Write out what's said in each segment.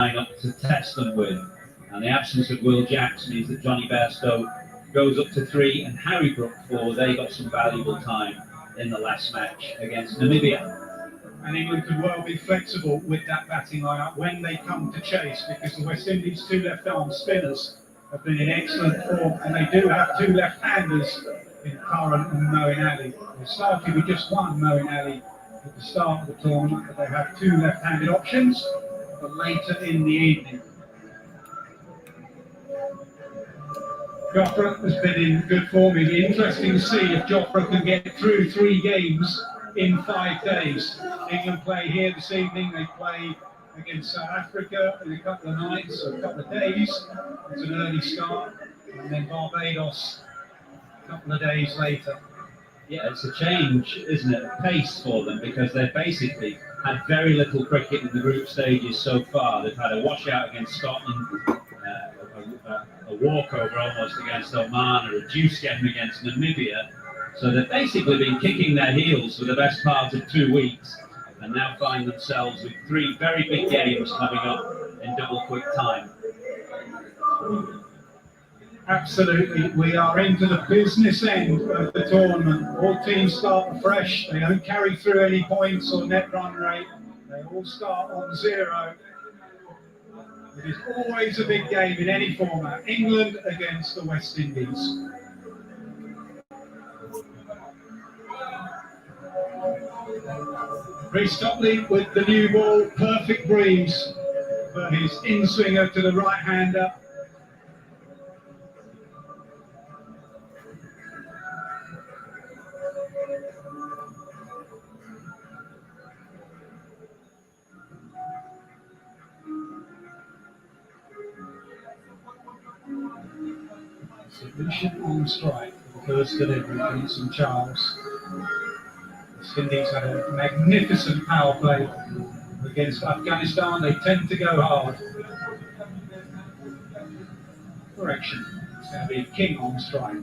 up to test them with. And the absence of Will Jacks means that Johnny Bairstow goes up to 3 and Harry Brook 4. They got some valuable time in the last match against Namibia. And England could well be flexible with that batting lineup when they come to chase, because the West Indies' 2 left-arm spinners have been in excellent form, and they do have 2 left-handers in Curran and Moeen Ali. They started with just one Moeen Ali at the start of the tournament, but they have 2 left-handed options for later in the evening. Jofra has been in good form. It'll be interesting to see if Jofra can get through 3 games in 5 days. England play here this evening. They play against South Africa in a couple of nights or a couple of days. It's an early start. And then Barbados a couple of days later. Yeah, it's a change, isn't it? Pace for them, because they've basically had very little cricket in the group stages so far. They've had a washout against Scotland, a walkover almost against Oman, a reduced game against Namibia. So they've basically been kicking their heels for the best part of 2 weeks, and now find themselves with 3 very big games coming up in double quick time. Absolutely, we are into the business end of the tournament. All teams start afresh. They don't carry through any points or net run rate. They all start on 0. It is always a big game in any format. England against the West Indies. Reece Topley with the new ball, perfect breeze for his in-swinger to the right-hander. Submission on strike, the first delivery against St Charles. The Indies had a magnificent power play against Afghanistan. They tend to go hard. Correction, it's going to be King on strike.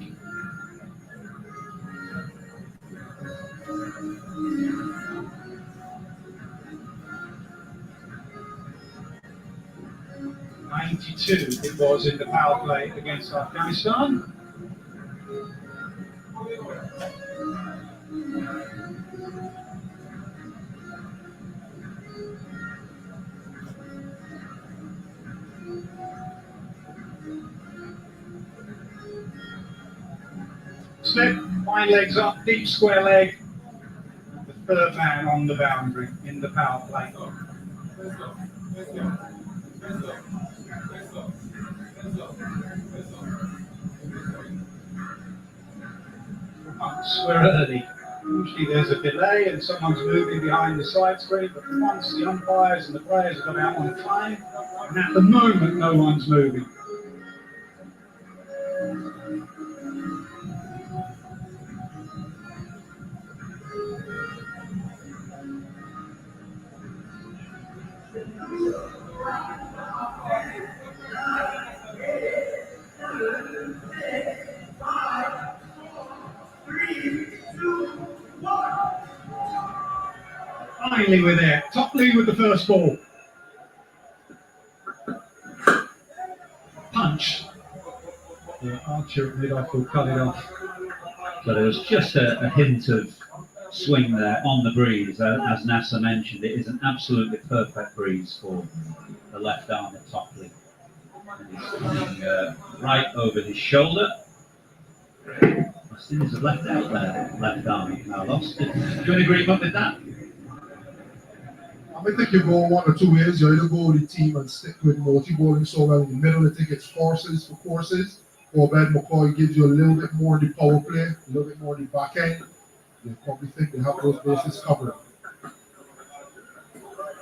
.92 it was in the power play against Afghanistan. Slip, fine legs up, deep square leg. The 3rd man on the boundary in the power play. Once we're early. Usually there's a delay and someone's moving behind the side screen, but for once the umpires and the players have gone out on time, and at the moment no one's moving. Finally we're there. Topley with the first ball. Punch. The archer at mid-off will cut it off. So there was just a hint of swing there on the breeze. As Nasser mentioned, it is an absolutely perfect breeze for the left arm of Topley. He's coming right over his shoulder. West Indies have left out their left arm now lost. Do you agree with that? I think you go one or two ways. You either go with the team and stick with multi-bowling so well in the middle. I think it's forces for courses. Or Ben McCoy gives you a little bit more in the power play, a little bit more in the back end. They probably think they have those bases covered.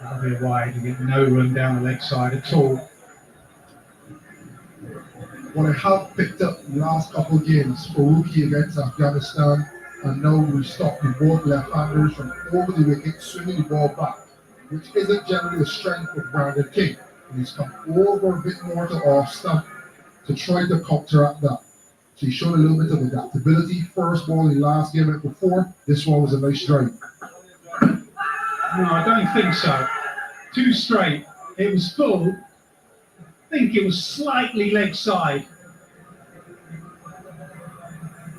That'll be wide. You get no run down the leg side at all. What I have picked up in the last couple of games for rookie against Afghanistan, and now we stopped both left-handers from over the wicket, swinging the ball back, which isn't generally the strength of Brandon King. And he's come over a bit more to off stump to try to counteract that. So he showed a little bit of adaptability. First ball in the last game at before, this one was a nice drive. No, I don't think so. Too straight. It was full, think it was slightly leg side.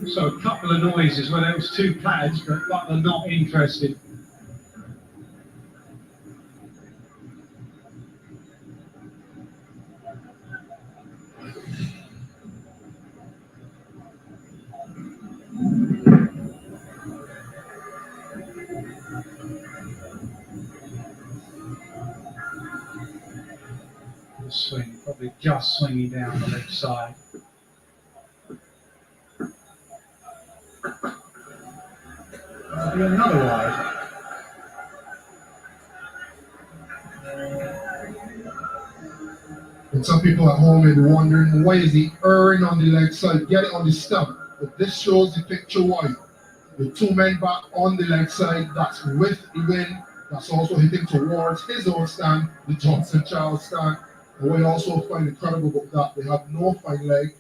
So a couple of noises where there was two pads, but Butler not interested. The swing, probably just swinging down the leg side. That'll be another wide. And some people at home may be wondering, why is he erring on the leg side? Get it on the stump. But this shows the picture wide. The two men back on the leg side, that's with the wind. That's also hitting towards his own stand, the Johnson Charles stand. And what I also find incredible about that, they have no fine leg,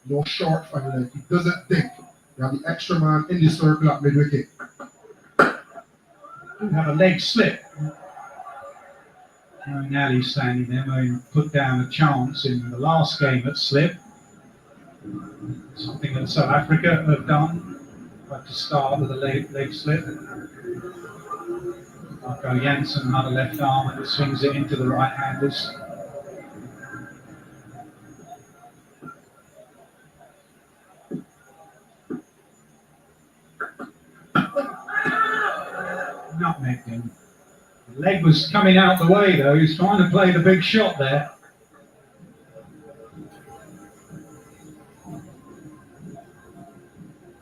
no short fine leg. He doesn't think. They have the extra man in the circle at mid-wicket. Do have a leg slip. Ali standing there, having put down a chance in the last game at slip. Something that South Africa have done, like to start with a leg slip. Marco Jansen had a left arm and swings it into the right-handers. Nutmegged him. The leg was coming out the way though, he was trying to play the big shot there.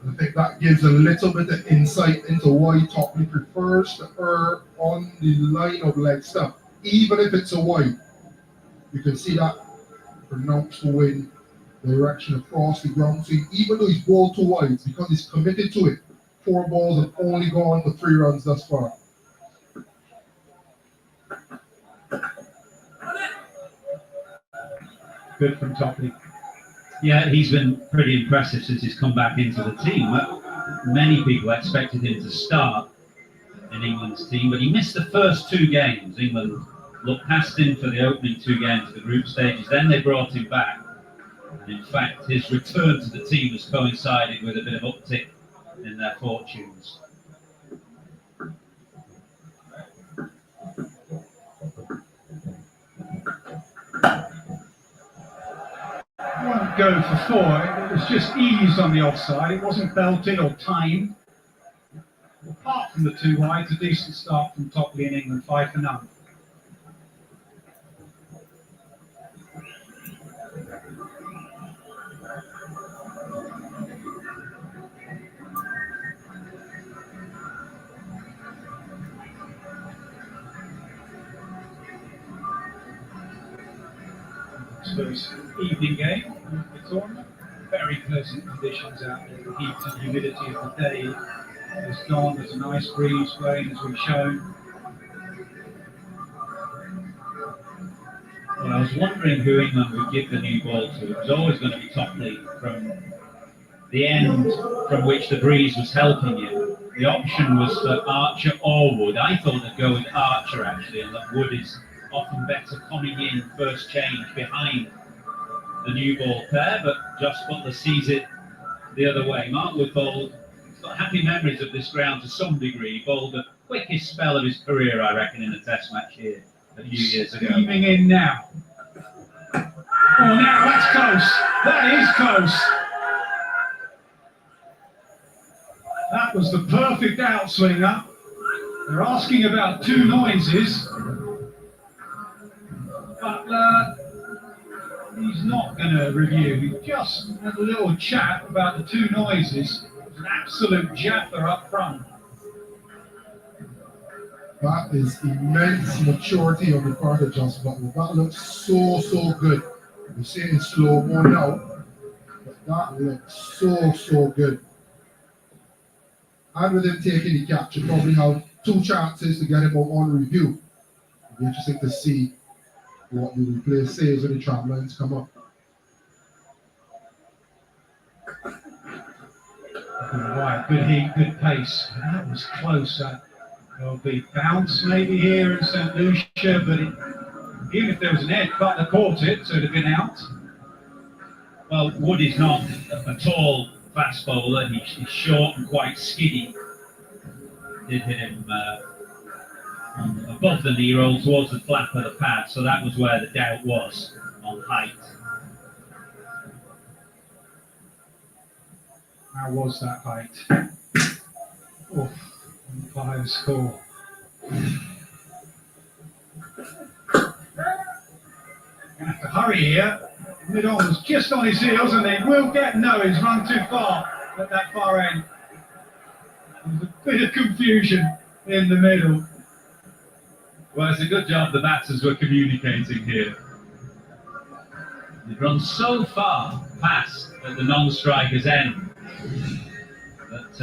I think that gives a little bit of insight into why Topley prefers to err on the line of leg stump, even if it's a wide. You can see that pronounced wind direction across the ground. So even though he's bowled two wides, because he's committed to it, 4 balls have only gone for 3 runs thus far. Good from Topley. Yeah, he's been pretty impressive since he's come back into the team. Many people expected him to start in England's team, but he missed the first 2 games. England looked past him for the opening 2 games of the group stages, then they brought him back. And in fact, his return to the team has coincided with a bit of uptick in their fortunes. Won't go for 4. It was just eased on the offside. It wasn't belted or timed. Apart from the 2 wides, a decent start from Topley in England, 5 for none. First evening game of the tournament. Very pleasant conditions out there. The heat and humidity of the day is gone. There's a nice breeze blowing, as we've shown. Well, I was wondering who England would give the new ball to. It was always going to be Topley from the end from which the breeze was helping you. The option was for Archer or Wood. I thought they'd go with Archer actually, and that Wood is often better coming in first change behind the new ball pair, but Josh Butler sees it the other way. Mark Wood bowled, he's got happy memories of this ground to some degree. He bowled the quickest spell of his career, I reckon, in a test match here a few years ago. Steaming in now. Oh, now that's close. That is close. That was the perfect outswinger. They're asking about 2 noises. Butler, he's not going to review. He just had a little chat about the 2 noises. It was an absolute jaffer up front. That is immense maturity on the part of Josh Butler. That looks so good. We're seeing it slow mo now, but that looks so good. And with him taking the catch, you probably have 2 chances to get him on review. It'll be interesting to see what the replay says when the tram lines come up. Right, good heat, good pace. That was close. There'll be bounce maybe here in St. Lucia, but Even if there was an edge, Butler caught it, so it'd have been out. Well, Wood is not a tall fast bowler. He's short and quite skinny. Did hit him above the knee roll towards the flap of the pad, so that was where the doubt was on height. How was that height? Oh, umpire score. Gonna have to hurry here. Mid-on was just on his heels, and they will get no. He's run too far at that far end. There's a bit of confusion in the middle. Well, it's a good job the batters were communicating here. They've run so far past at the non-striker's end that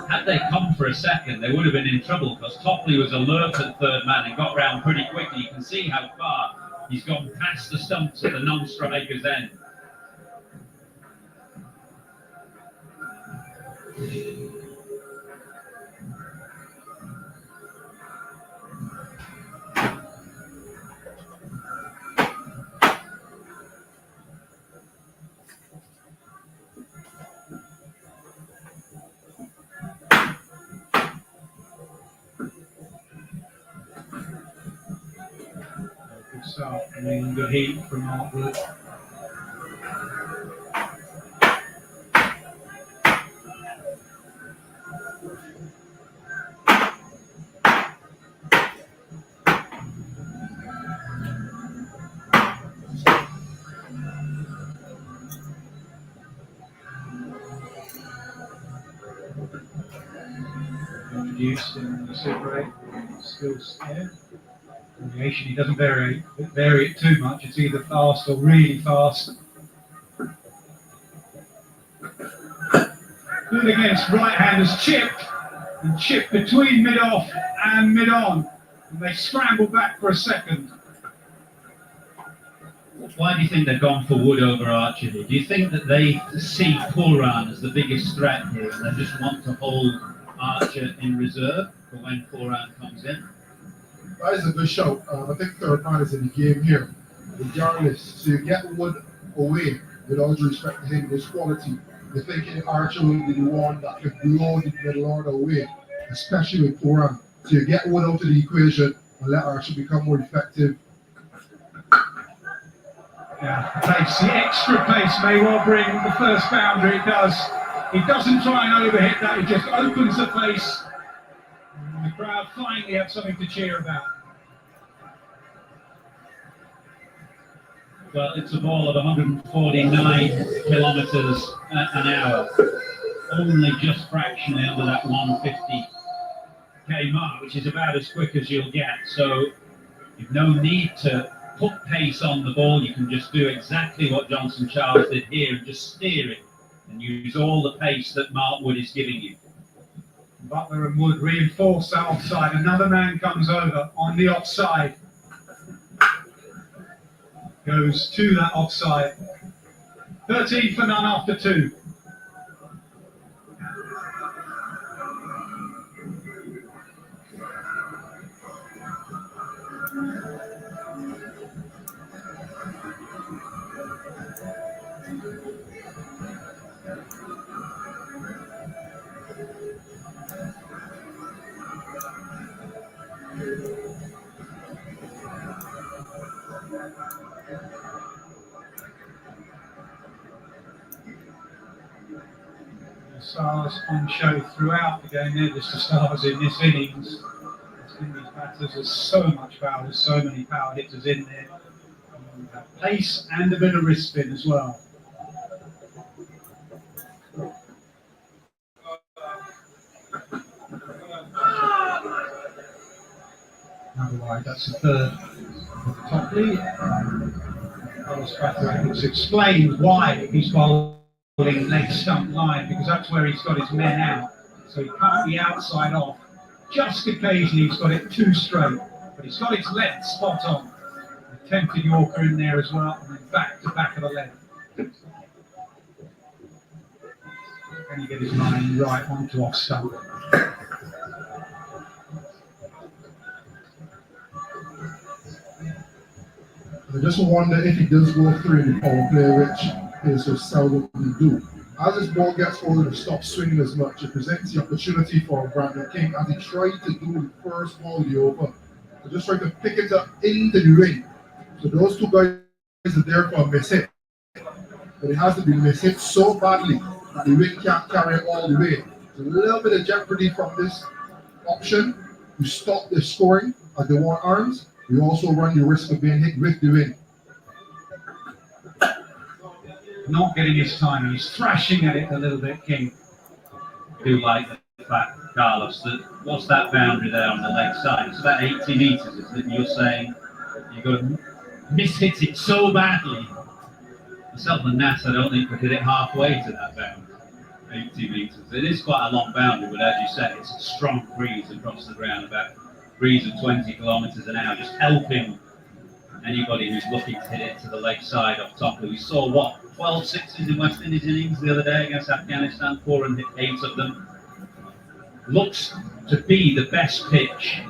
had they come for a second, they would have been in trouble, because Topley was alert at third man and got round pretty quickly. You can see how far he's gone past the stumps at the non-striker's end. Good start, I mean, good heat from Hartwood. Introduced in the Super 8, skills there. Variation, he doesn't vary it too much, it's either fast or really fast. Good against right-handers, chipped between mid-off and mid-on, and they scramble back for a second. Why do you think they've gone for Wood over Archer here? Do you think that they see Pooran as the biggest threat here, and they just want to hold Archer in reserve for when Pooran comes in? That is a good shout. I think third man is in the game here, regardless. So you get Wood away, with all due respect to him, his quality. You're thinking Archer will be the one that could blow the middle order away, especially with Pooran. So you get Wood out of the equation and let Archer become more effective. Yeah, pace, the extra pace may well bring the first boundary. It does. He doesn't try and overhit that, he just opens the pace. And the crowd finally have something to cheer about. Well, it's a ball of 149 kilometres an hour, only just fractionally under that 150k mark, which is about as quick as you'll get. So you've no need to put pace on the ball. You can just do exactly what Johnson Charles did here and just steer it and use all the pace that Mark Wood is giving you. Butler and Wood reinforce that offside. Another man comes over on the offside. Goes to that offside. 13 for none after 2. Stars on show throughout the game. They're just the stars in this innings. These batters, there's so much power, there's so many power hitters in there. You have pace and a bit of wrist spin as well. Another wide, that's the third for Topley. It's explained why he's bowling leg stump line, because that's where he's got his men out. So he can't be outside off. Just occasionally he's got it too straight, but he's got his left spot on. Attempted Yorker in there as well, and then back to back of the left. Can he get his line right onto off stump? I just wonder if he does go through in the power play, which is so seldom we do. As this ball gets older, to stop swinging as much, it presents the opportunity for Brandon King, as he tried to do the first ball of the over, to just try to pick it up into the ring. So those two guys are there for a miss hit. But it has to be miss hit so badly that the ring can't carry it all the way. There's a little bit of jeopardy from this option. You stop the scoring at the one arms. You also run the risk of being hit with the ring. Not getting his time, he's thrashing at it a little bit, King. I do like the fact, Carlos, that what's that boundary there on the leg side? It's about 80 metres, isn't it? You're saying you've got to miss-hit it so badly. Myself and Nat, I don't think could hit it halfway to that boundary, 80 metres. It is quite a long boundary, but as you said, it's a strong breeze across the ground, about a breeze of 20 kilometres an hour, just helping anybody who's looking to hit it to the leg side off top. We saw, 12 sixes in West Indies innings the other day against Afghanistan, 4 and hit 8 of them. Looks to be the best pitch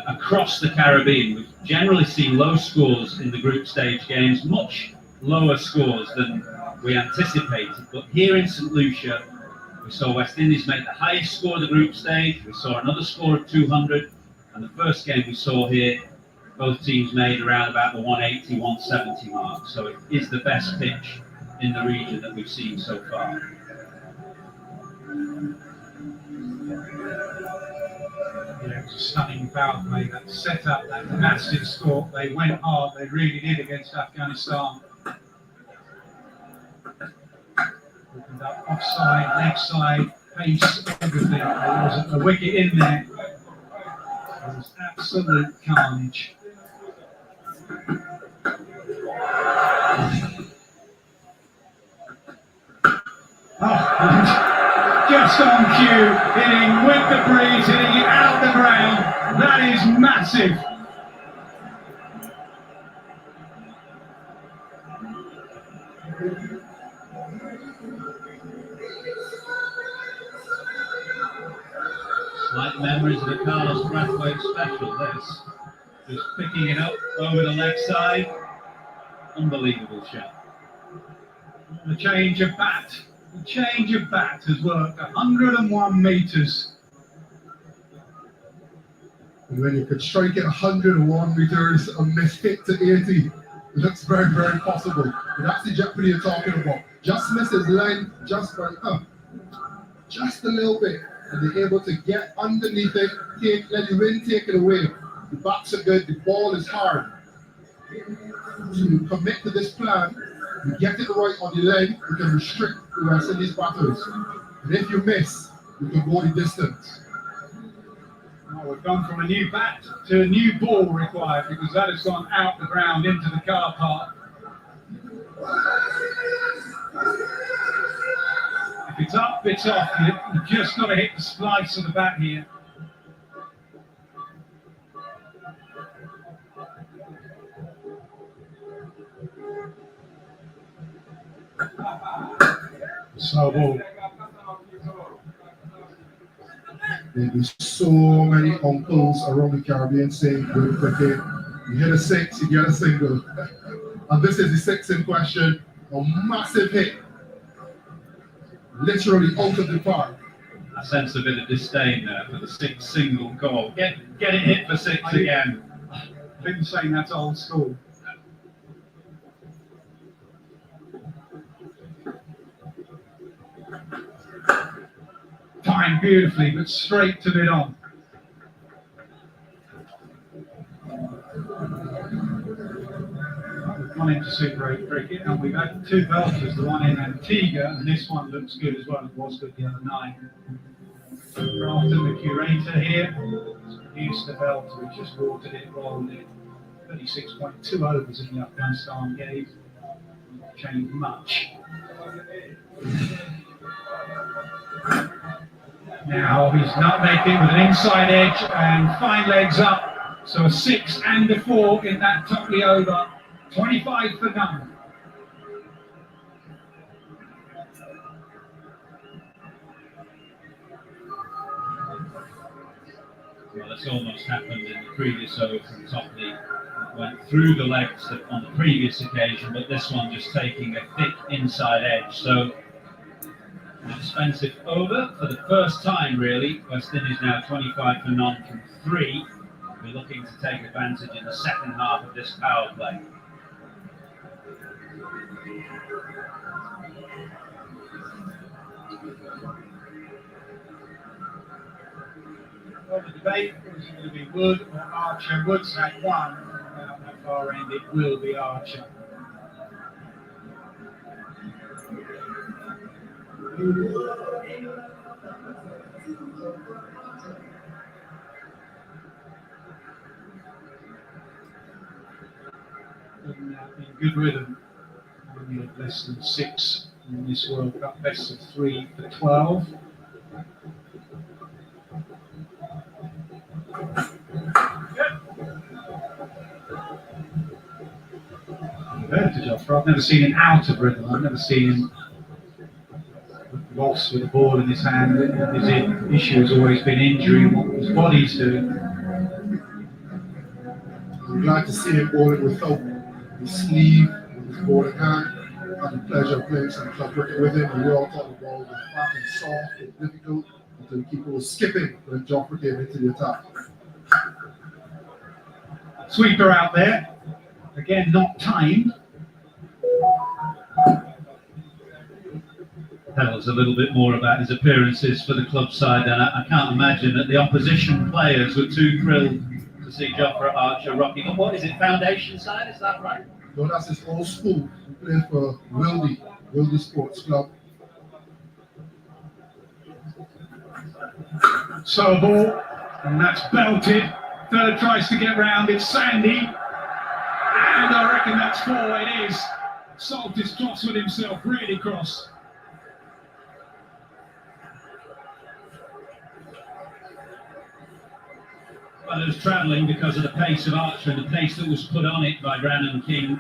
across the Caribbean. We've generally seen low scores in the group stage games, much lower scores than we anticipated. But here in St Lucia, we saw West Indies make the highest score of the group stage. We saw another score of 200, and the first game we saw here, both teams made around about the 180, 170 mark. So it is the best pitch in the region that we've seen so far. Yeah, it was a stunning foul play that set up that massive score. They went hard, they really did against Afghanistan. Opened up offside, leg side, pace, everything. There wasn't a wicket in there. It was absolute carnage. Oh, just on cue, hitting with the breeze, hitting it out the ground. That is massive. Slight memories of the Carlos Brathwaite special, this. Just picking it up over the leg side. Unbelievable shot. The change of bat. The change of bat has worked 101 metres. And when you could strike it 101 meters and miss hit to 80, it looks very, very possible. And that's the jeopardy you're talking about. Just miss his line, just right up, just a little bit, and they're able to get underneath it, let the wind take it away. The bats are good, the ball is hard. So you commit to this plan, you get it right on the leg, you can restrict the West Indies batters. And if you miss, you can go the distance. Well, we've gone from a new bat to a new ball required, because that has gone out the ground into the car park. If it's up, it's off. You've just got to hit the splice of the bat here. Slow ball. There'll be so many uncles around the Caribbean saying, good cricket. You hit a 6, you get a single. And this is the 6 in question. A massive hit. Literally out of the park. I sense a bit of disdain there for the 6 single goal. Get it hit for 6 again. I've been saying that's old school. Timed beautifully, but straight to mid on. We've gone into Super 8 cricket, and we've had 2 belters, the one in Antigua, and this one looks good as well. It was good the other night. Grafton, the curator here, has produced the belter. We just watered it, rolled it. 36.2 overs in the Afghanistan game. Not changed much. Now he's nutmegged it with an inside edge and fine legs up. So a 6 and a 4 in that totally over. 25 for none. Well, that's almost happened in the previous over from Topley. went through the legs on the previous occasion, but this one just taking a thick inside edge. So an expensive over for the first time, really. West Indies now 25 for none from 3. We're looking to take advantage in the second half of this power play. Well, the debate was going to be Wood or Archer. Wood's had one. Now that far end, it will be Archer. In good rhythm. Only had less than 6 in this World Cup. Best of 3 for 12. I've never seen him out of rhythm. I've never seen him lost with the ball in his hand. His issue has always been injury and what his body's doing. I'm glad to see him bowling without his sleeve, with his ball in hand. I had the pleasure of playing some club cricket with him. We all thought the ball was fat and soft and difficult until the keeper was skipping when Joffrey came into the attack. Sweeper out there. Again, not timed. Tells a little bit more about his appearances for the club side, and I can't imagine that the opposition players were too thrilled to see Jofra Archer rocking up. What is it, foundation side, is that right? No, that's his old school. He played for Wildy Sports Club. So a ball, and that's belted. Third tries to get round, it's Sandy. And I reckon that's 4, it is. Salt is cross with himself, really cross. Well, it was travelling because of the pace of Archer and the pace that was put on it by Brown and King.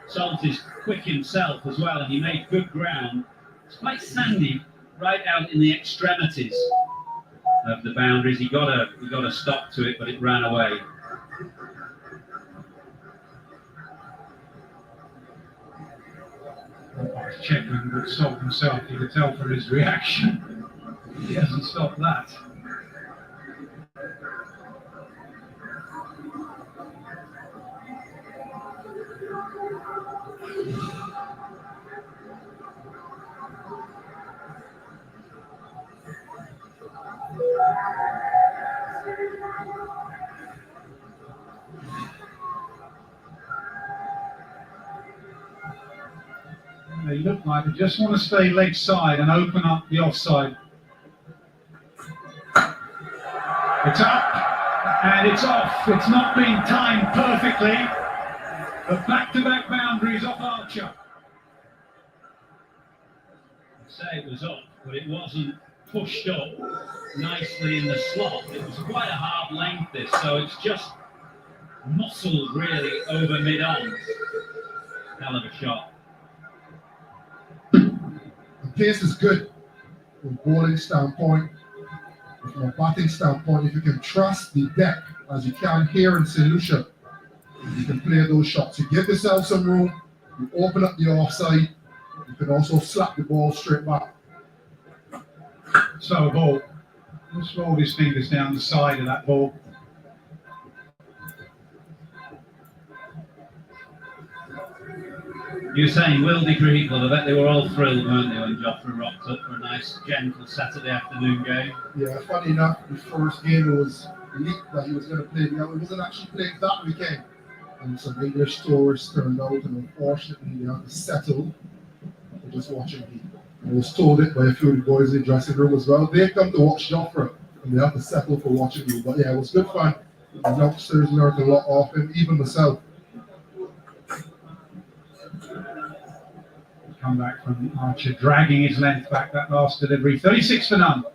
Salt is quick himself as well, and he made good ground. It's quite sandy right out in the extremities of the boundaries. He got a stop to it, but it ran away. I was checking with Salt himself, you could tell from his reaction. He hasn't stopped that. They look like they just want to stay leg side and open up the offside. It's up and it's off. It's not been timed perfectly. But back-to-back boundaries off Archer. I'd say it was up, but it wasn't pushed up nicely in the slot. It was quite a hard length this, so it's just muscled really over mid-on. Hell of a shot. The pace is good from a bowling standpoint. From a batting standpoint, if you can trust the deck as you can here in St. Lucia, you can play those shots. You give yourself some room, you open up the offside, you can also slap the ball straight back. So a ball. Let's roll his fingers down the side of that ball. You were saying Wildy Cricket Club, I bet they were all thrilled, weren't they, when Jofra rocked up for a nice, gentle Saturday afternoon game? Yeah, funny enough, the first game it was leaked that he was going to play. He wasn't actually playing that weekend. And some English tourists turned out, and unfortunately, they had to settle for just watching him. I was told it by a few of the boys in the dressing room as well. They come to watch Jofra, and they have to settle for watching him. But yeah, it was good fun. The youngsters learned a lot off him, even myself. Come back from Archer, dragging his length back, that last delivery. 36 for none.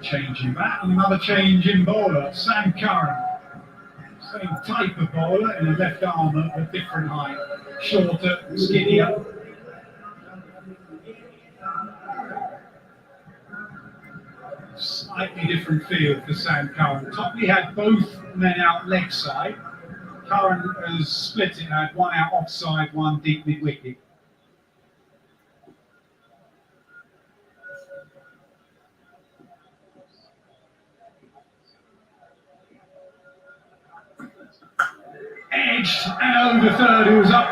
change in bat and another change in bowler. Sam Curran, same type of bowler in a left arm at a different height, shorter, skinnier. Slightly different field for Sam Curran. Topley had both men out leg side. Curran has split it, had one out offside, one deep mid wicket. Edged and over third, who was up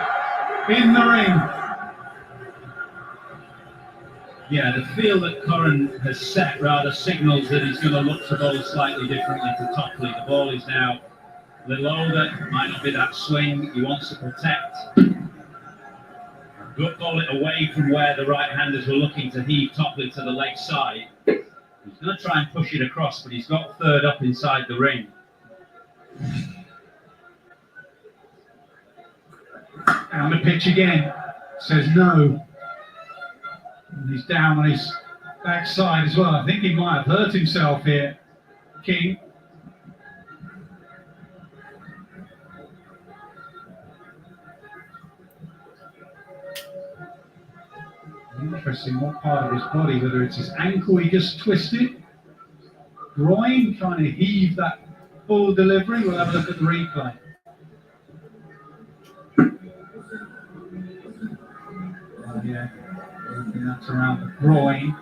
in the ring. Yeah, the field that Curran has set rather signals that he's going to look to bowl slightly differently to Topley. The ball is now a little older, might not be that swing he wants to protect. Good ball it away from where the right-handers were looking to heave Topley to the leg side. He's going to try and push it across, but he's got third up inside the ring. Down the pitch again, says no. And he's down on his backside as well. I think he might have hurt himself here, King. Interesting what part of his body, whether it's his ankle he just twisted, groin, trying to heave that full delivery. We'll have a look at the replay. Oh, yeah, I think that's around the groin.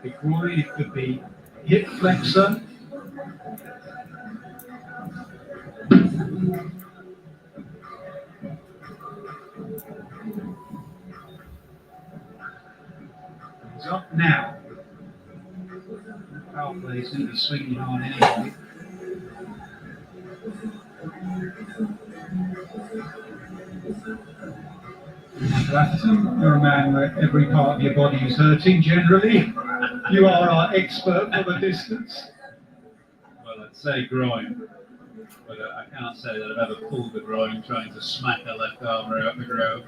The groin, it could be hip flexor. He's up now. Power play is going to be swinging hard anyway. Blackton, you're a man where every part of your body is hurting generally. You are our expert for the distance. Well, I'd say groin, but I can't say that I've ever pulled the groin trying to smack a left armer out the ground.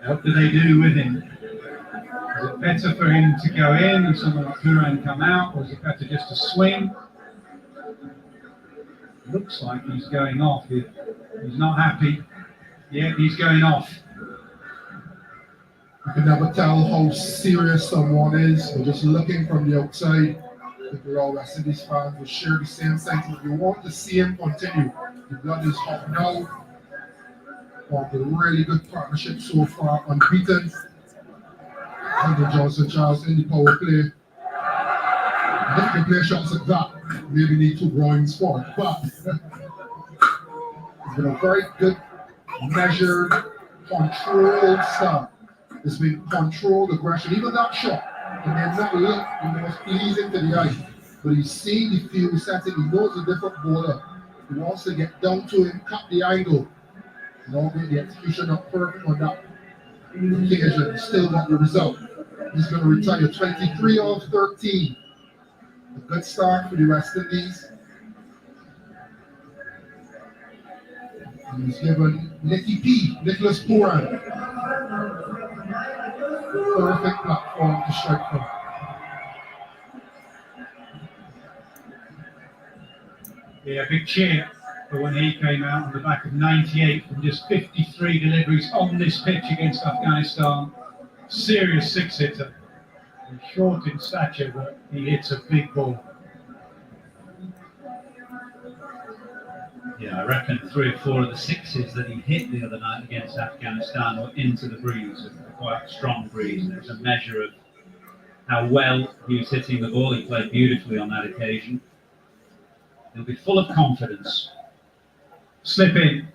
What do they do with him? Is it better for him to go in and someone like Curran come out, or is it better just to swing? Looks like he's going off. He's not happy. Yeah, he's going off. You can never tell how serious someone is. They're just looking from the outside. I think all West Indies fans will share the same sentiment. You want to see him continue. The blood is hot now. On the really good partnership so far, unbeaten. Hunter Johnson Charles in the power play. If they play shots like that, maybe need 2 groins for it. But it's been a very good, measured, controlled start. It's been controlled aggression. Even that shot, it may not look the most pleasing to the eye, but he's seen the field setting. He knows a different bowler. He wants to get down to him, cut the angle. And all the execution not perfect on that occasion. Still got the result. He's going to retire 23 of 13. A good start for the West Indies. He's given Nicholas Puran, perfect platform to strike from. Yeah, big cheer for when he came out on the back of 98 from just 53 deliveries on this pitch against Afghanistan. Serious 6-hitter. He's short in stature, but he hits a big ball. Yeah, I reckon 3 or 4 of the 6s that he hit the other night against Afghanistan were into the breeze, a quite strong breeze. And it was a measure of how well he was hitting the ball. He played beautifully on that occasion. He'll be full of confidence. Slip in.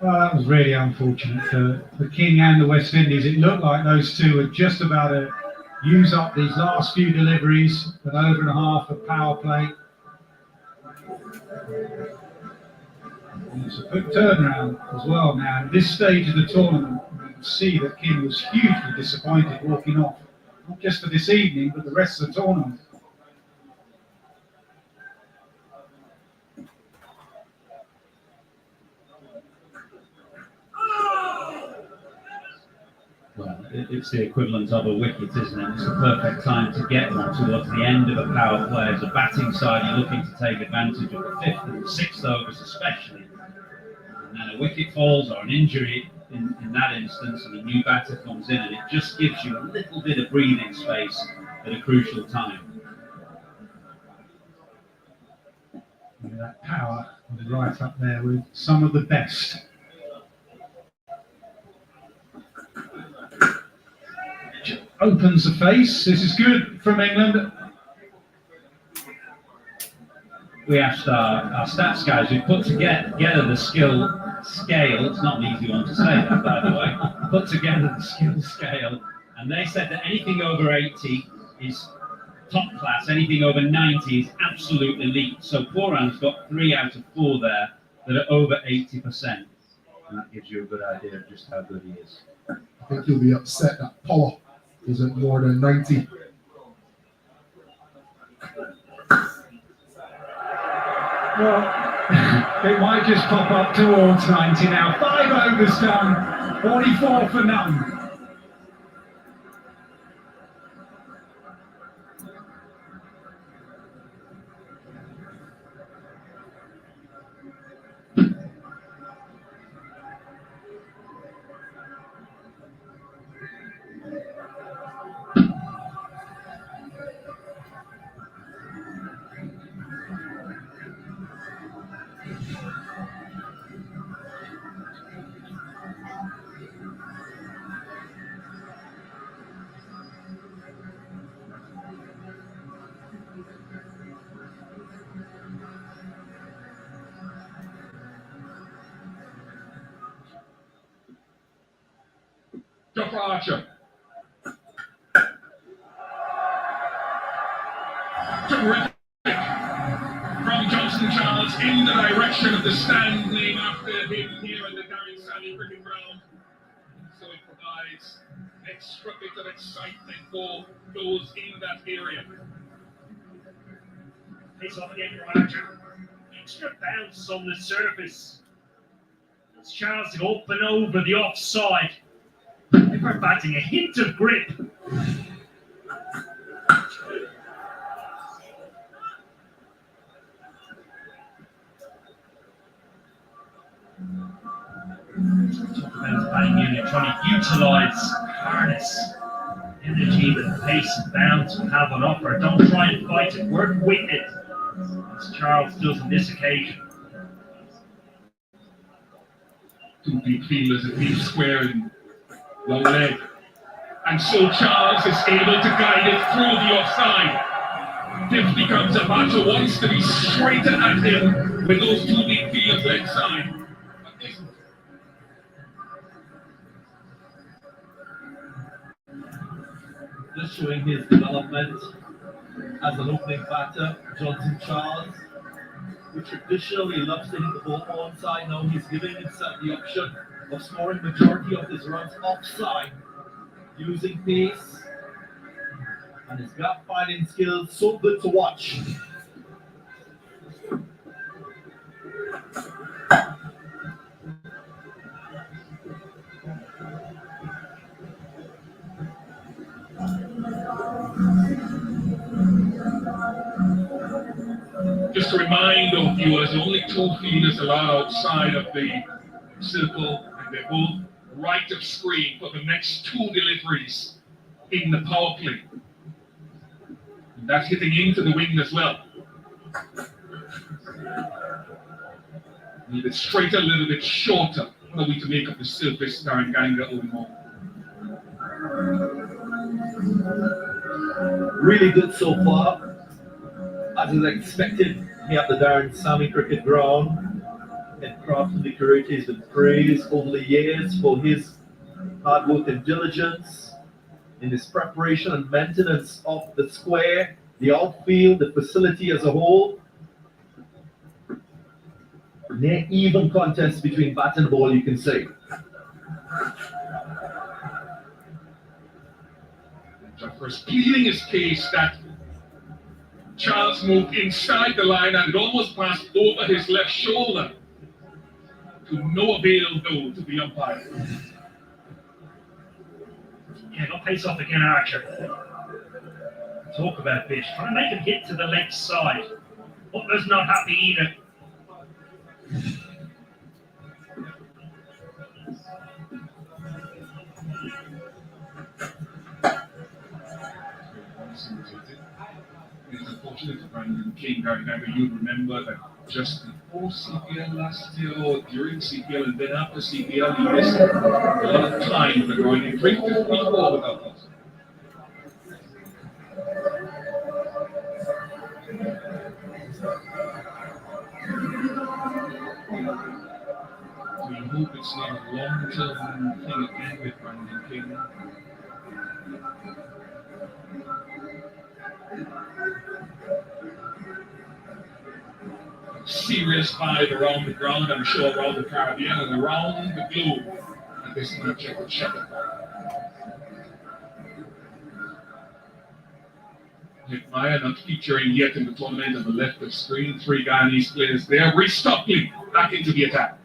Well, that was really unfortunate for King and the West Indies. It looked like those two were just about to use up these last few deliveries, an over and a half of power play. It's a quick turnaround as well now. At this stage of the tournament, you can see that King was hugely disappointed walking off, not just for this evening, but the rest of the tournament. Well, it's the equivalent of a wicket, isn't it? It's the perfect time to get one towards the end of a power play. As a batting side, you're looking to take advantage of the fifth and sixth overs especially. And then a wicket falls or an injury in that instance and a new batter comes in and it just gives you a little bit of breathing space at a crucial time. And that power was right up there with some of the best. Opens the face. This is good from England. We asked our stats guys who put together the skill scale, it's not an easy one to say that, by the way, put together the skill scale, and they said that anything over 80 is top class, anything over 90 is absolute elite. So Pooran's got 3 out of 4 there that are over 80%, and that gives you a good idea of just how good he is. I think you'll be upset that power isn't more than 90. Well, it might just pop up towards 90 now. 5 overs done, 44 for none. Dr. Archer. Terrific. From Johnson Charles in the direction of the stand named after him here in the Darren Sammy Cricket Ground. So it provides extra bit of excitement for those in that area. Face off again, Roger. Extra bounce on the surface. It's Charles to open over the offside. If we're batting a hint of grip. Men's batting unit trying to utilise harness, energy that pace and bounce will have on offer. Don't try and fight it, work with it, as Charles does on this occasion. 2 deep fielders, a deep square and long leg. And so Charles is able to guide it through the offside. This becomes a batter wants to be straighter at him with those 2 deep fielders leg side. Just showing his development as an opening batter, Johnson Charles, who traditionally loves to hit the ball onside. Now he's giving himself the option of scoring majority of his runs offside, using pace and his gap finding skills. So good to watch. Just to remind our viewers, only 2 fielders allowed outside of the circle, and they're both right of screen for the next 2 deliveries in the power play. And that's hitting into the wing as well. A little bit straighter, a little bit shorter. What are we to make of the surface, Darren Gallagher over more? Really good so far. As is expected here at the Darren Sammy Cricket Ground, and Craft and Decorator has been praised over the years for his hard work and diligence in his preparation and maintenance of the square, the outfield, the facility as a whole. even contest between bat and ball, you can say. Jeffers pleading his case that Charles moved inside the line and it almost passed over his left shoulder, to no avail though to the umpire. Yeah, got pace off again, Archer. Talk about Bish. Trying to make him hit to the left side. Butler's not happy either. It's unfortunate for Brandon King. I remember you'd remember that just before CPL last year, or during CPL and then after CPL, he missed a lot of time for going in 354 without us. We hope it's not a long-term thing again with Brandon King. Serious vibe around the ground, I'm sure around the Caribbean and around the globe at this match at the Shepherd. Maya not featuring yet in the tournament on the left of screen. 3 Guyanese players there, restocking back into the attack.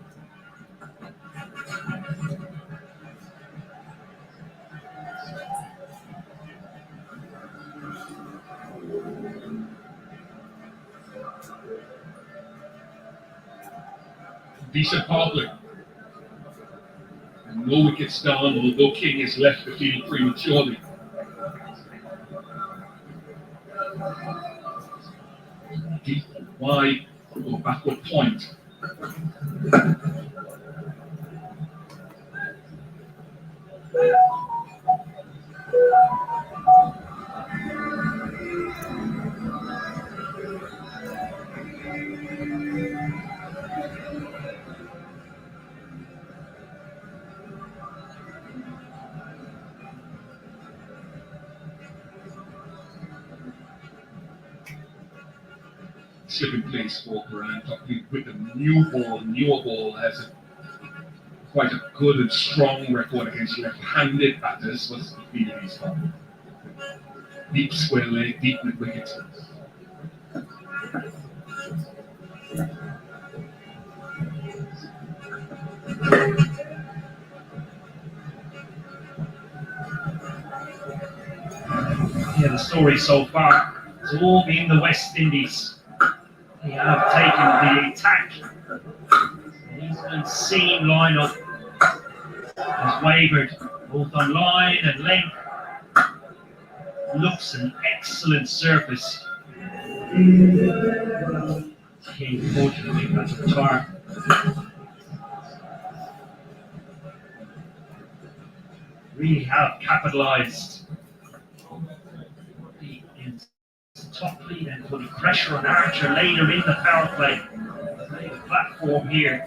Decent power play. And no wickets down, although King is left the field prematurely. Deep, wide, or backward point. Slipping place for Quran, talking with the newer ball has quite a good and strong record against left-handed batters. What's the feeling he's got? Deep square leg, deep mid wicket. Yeah, the story so far has all been the West Indies. They have taken the attack. His unseen lineup has wavered both on line and length. Looks an excellent surface. King fortunately got the tar. Really have capitalised. Top lead and putting pressure on Archer later in the power play. The platform here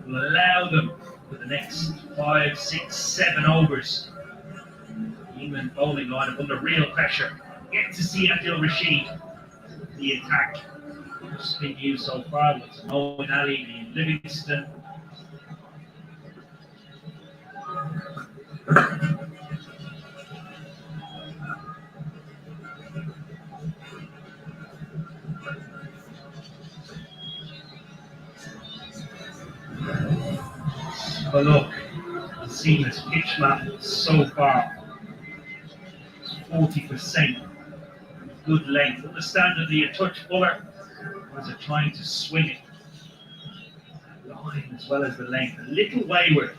will allow them for the next 5, 6, 7 overs. England bowling lineup under real pressure. Get to see Adil Rashid. The attack has been used so far with Owen Ali, Ian Livingston. But look, the seamless pitch map so far, 40%, good length. Understandably a touch fuller, or is it trying to swing it? Line as well as the length, a little wayward.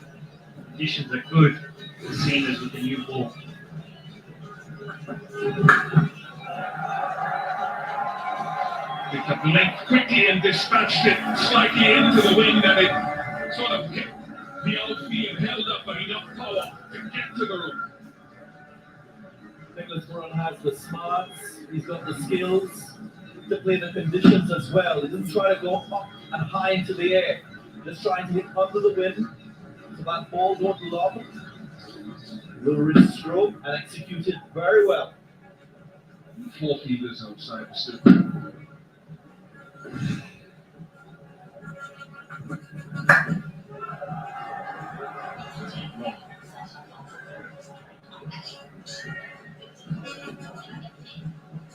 Conditions are good, the seamless with the new ball. Picked up length quickly and dispatched it slightly into the wind, and it sort of hit the outfield, held up by enough power to get to the room. Nicholas Moran has the smarts, he's got the skills to play the conditions as well. He doesn't try to go up and high into the air, just trying to hit under the wind so that ball don't lob. Will his stroke and execute it very well. 4 fielders outside the circle.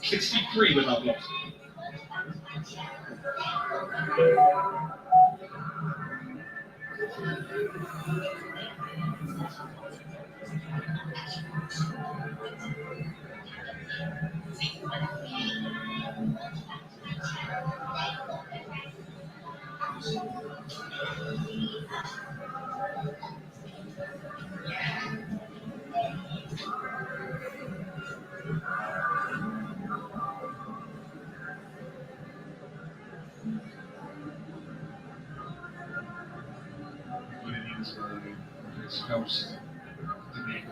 63 without loss.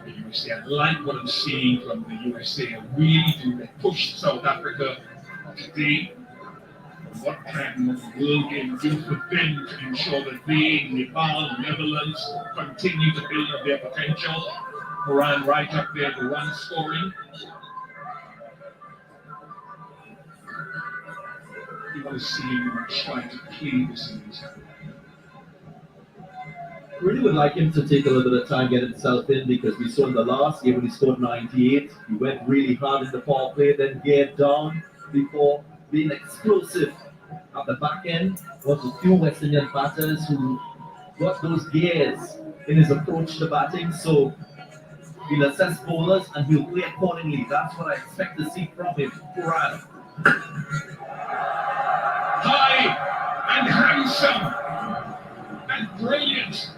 The USA. I like what I'm seeing from the USA. I really do. They pushed South Africa today. What can the world game do for them to ensure that they, Nepal, Netherlands, continue to build up their potential? Moran right up there, the run scoring. You want to see him try to play this in his hand. Really would like him to take a little bit of time, get himself in, because we saw in the last game when he scored 98, he went really hard in the power play, then geared down before being explosive at the back end. Was a few West Indian batters who got those gears in his approach to batting, so he'll assess bowlers and he'll play accordingly. That's what I expect to see from him. Quran. High and handsome and brilliant.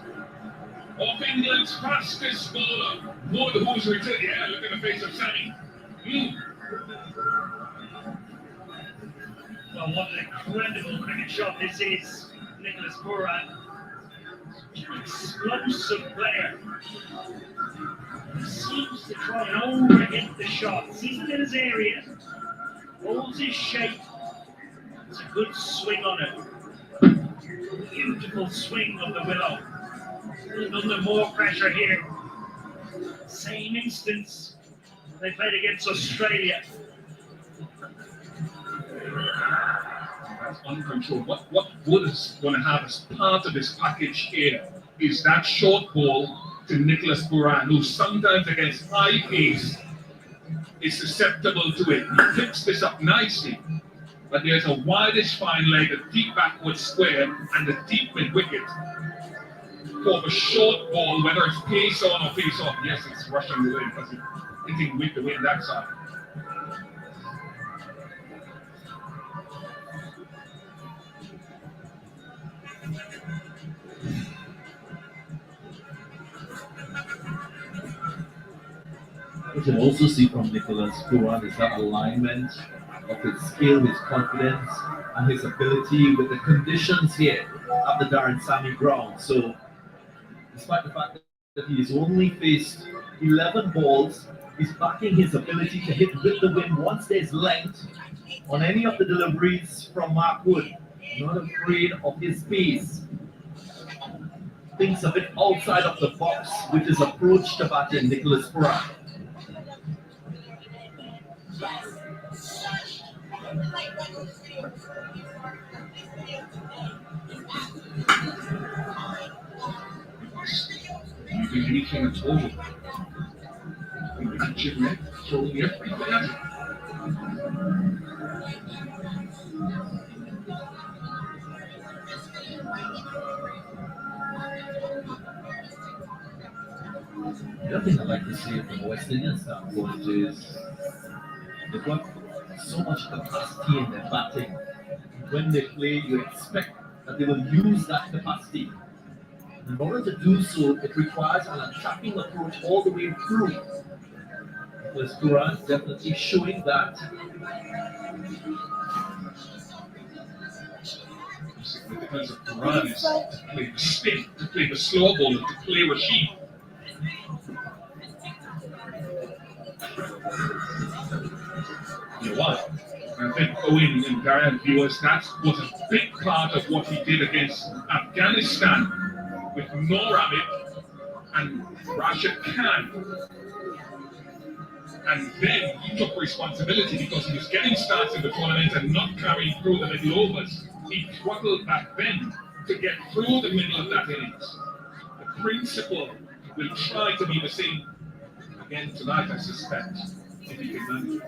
Of England's fastest bowler. More the who's returned. Yeah, look at the face of Sammy. Well, what an incredible cricket shot this is, Nicholas Pooran. Explosive player. He seems to try and overhit the shot. Sees it in his area. Holds his shape. It's a good swing on it. Beautiful swing on the willow. Under more pressure here. Same instance they played against Australia. That's uncontrolled. What Wood is going to have as part of this package here is that short ball to Nicholas Pooran, who sometimes against high pace is susceptible to it. He picks this up nicely, but there's a wideish fine leg, a deep backward square, and a deep mid wicket. For the short ball, whether it's pace on or pace off, yes, it's rushing the way because it's hitting with the wind that side. What you can also see from Nicholas Pooran is that alignment of his skill, his confidence, and his ability with the conditions here at the Darren Sammy ground. So, despite the fact that he's only faced 11 balls, he's backing his ability to hit with the wind once there's length on any of the deliveries from Mark Wood. Not afraid of his pace. Thinks a bit outside of the box with his approach to batting, Nicholas Pooran. You do anything at all. You can chip in, throwing everything at it. The other thing I'd like to see from a West Indian standpoint is they've got so much capacity in their batting. When they play, you expect that they will use that capacity. In order to do so, it requires an attacking approach all the way through. Because Pooran definitely showing that. The significance of Pooran is to play the spin, to play the slow ball, and to play Rashid. You know what? I think Owen and Darren viewers, that was a big part of what he did against Afghanistan with Noor Amit and Rashid Khan. And then he took responsibility because he was getting starts in the tournament and not carrying through the middle overs. He struggled back then to get through the middle of that innings. The principle will try to be the same again tonight, I suspect. if he can manage.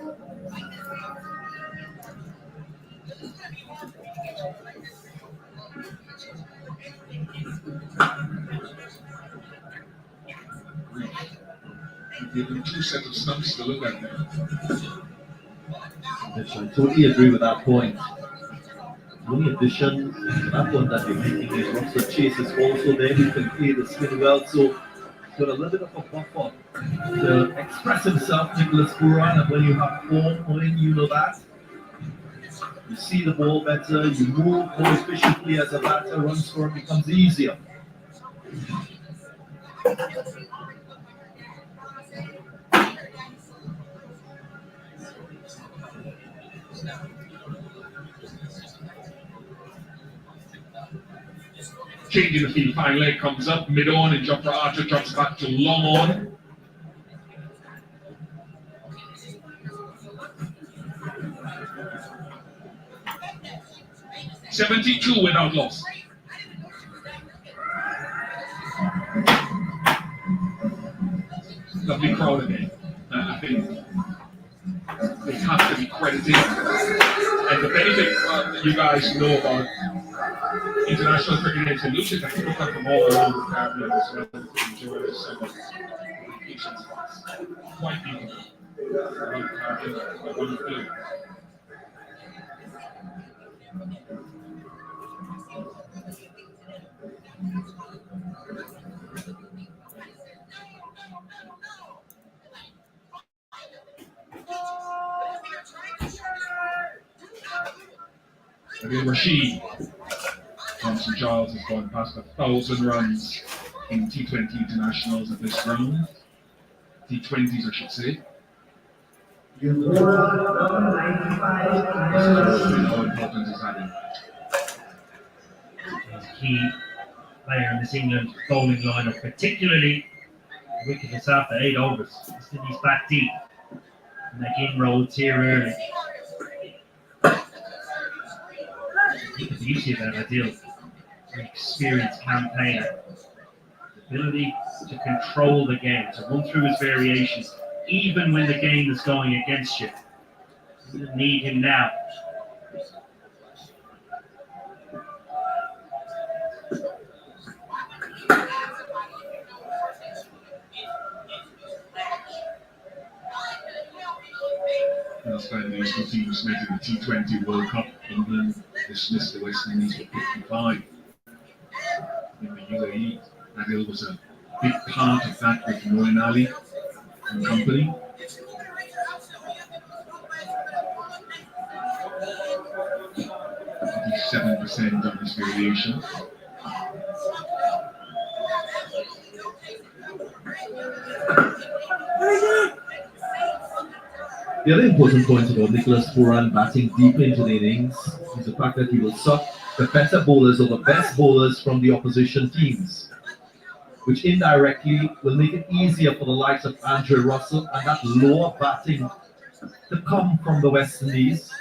Give them two sets of stumps to look at there. Yes, I totally agree with that point. The only addition to that one that you're making is Russell Chase is also there who can play the spin well, so he's got a little bit of a buffer to express himself, Nicholas Buran, and when you have form on, you know that. You see the ball better, you move more efficiently as a batter, run score becomes easier. Changing the field, fine leg comes up, mid on, and Jofra Archer drops back to long on. .72 without loss. Lovely crowd again. I think they have to be credited. And the benefit you guys know about international cricket is solutions that people come from all around the Caribbean as well to enjoy the summer vacation spots. Quite beautiful. Around the Caribbean, I want to do. Again, Rashid from St. Charles has gone past 1,000 runs in T20 internationals at this round. T20s, I should say. How important is that? He's a key player in this England bowling lineup, particularly wicketless after 8 overs. He's back deep. And McGinn rolls here early. The beauty of that ideal, an experienced campaigner, the ability to control the game, to run through his variations, even when the game is going against you. You need him now. Last time these two teams met in the T20 World Cup, England dismissed the West Indies for 55 in the UAE. Adil was a big part of that with Moeen Ali and company. .7% of his variation. The other important point about Nicholas Buran batting deep into the innings is the fact that he will suck the better bowlers or the best bowlers from the opposition teams, which indirectly will make it easier for the likes of Andre Russell and that lower batting to come from the West Indies.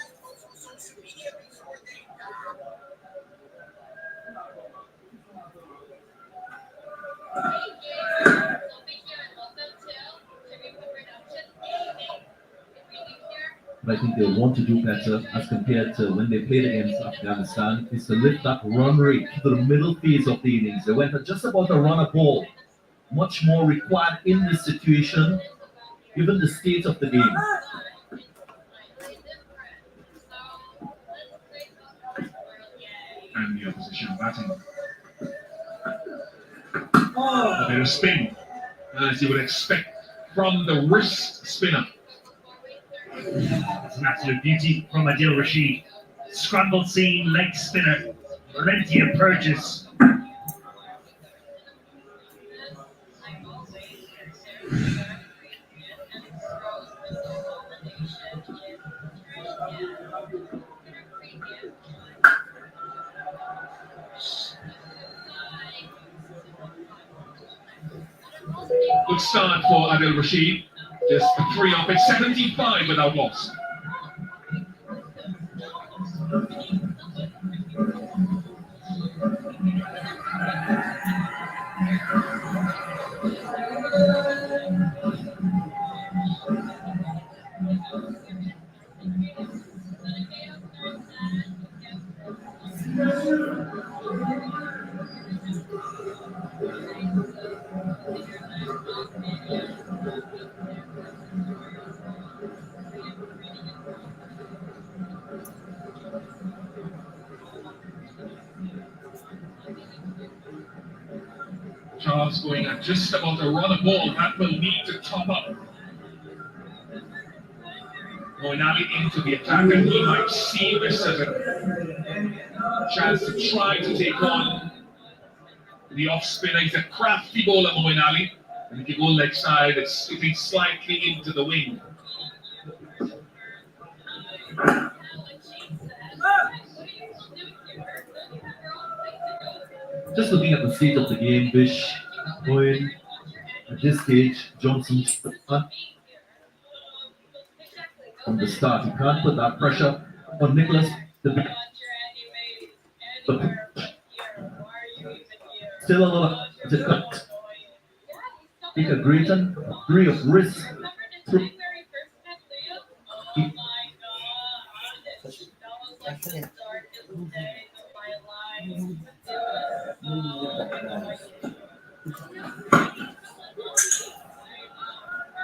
But I think they'll want to do better as compared to when they played against Afghanistan, is to lift that run rate to the middle phase of the innings. They went at just about a run a ball. Much more required in this situation, given the state of the game. And the opposition batting. A bit of spin, as you would expect from the wrist spinner. It's an absolute beauty from Adil Rashid. Scrambled seam, leg spinner, plenty of purchase. Good start for Adil Rashid. Just 3 off at 75 without loss. Charles going at just about a run a ball. That will need to top up. Moinali into the attack, and he might see this as a chance to try to take on the off spinner. He's a crafty bowler, Moinali. And if you go leg side, it's sitting slightly into the wing. Just looking at the state of the game, Bish, going at this stage, Johnson from the start. He can't put that pressure on Nicholas. Still a little to take a greater degree of risk.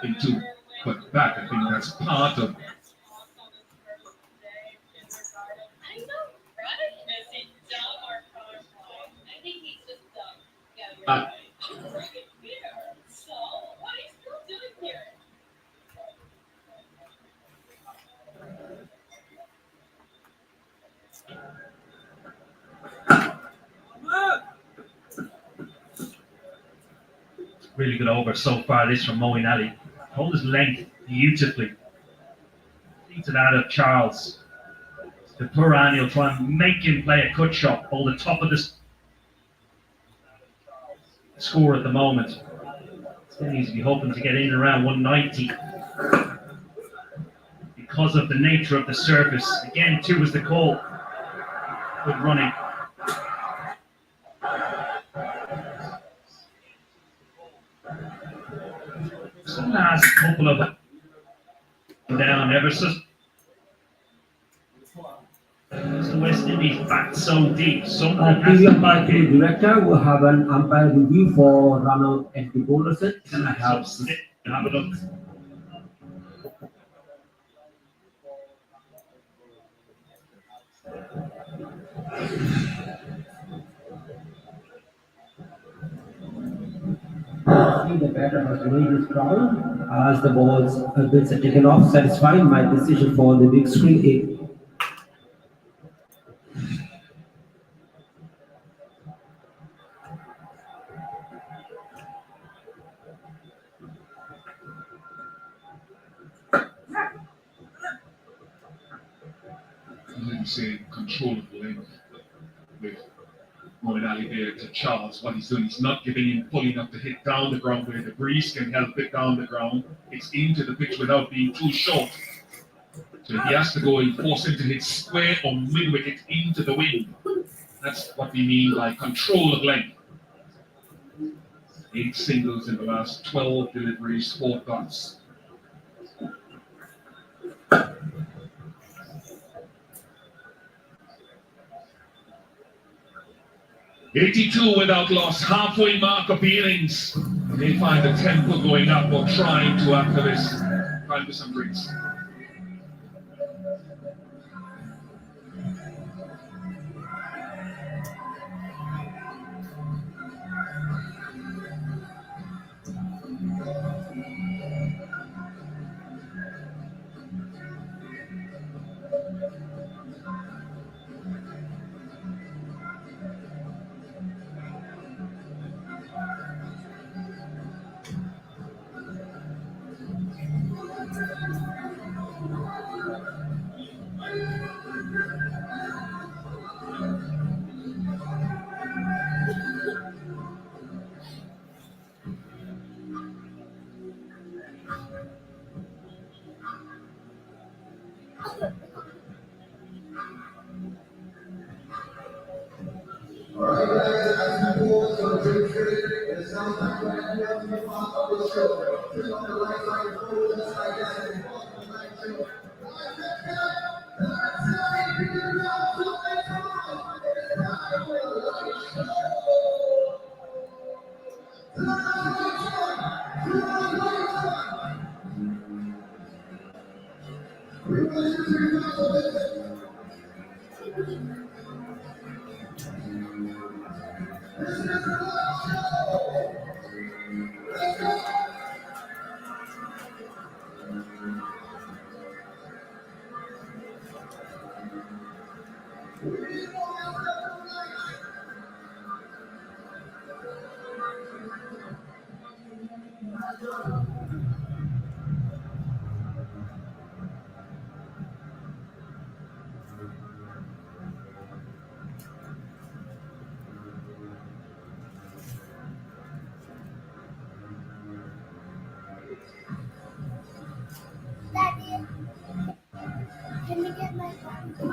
Into put back. I think that's part of Really good over so far. This from Moinali. Hold his length beautifully. Into that of Charles. The Puran, he'll try and make him play a cut shot. Hold the top of this score at the moment. Still needs to be hoping to get in around 190. Because of the nature of the surface. Again, 2 was the call. Good running. So last couple of down ever so. The West Indies back so deep. Someone has TV to umpire make it. director will have an umpire review for run-out at the bowler set. Can I have Sit and have a look. see the batter has made his ground as the balls bits are taken off. Satisfying my decision for the big screen 8. let me say, control of the length with Moinali there to Charles. What he's doing, he's not giving him full enough to hit down the ground where the breeze can help it down the ground. It's into the pitch without being too short. So he has to go and force him to hit square or mid wicket into the wind. That's what we mean by control of length. 8 singles in the last 12 deliveries, 4 dots. '82 without loss, halfway mark of the innings. They find the tempo going up or trying to after this. Time for some drinks.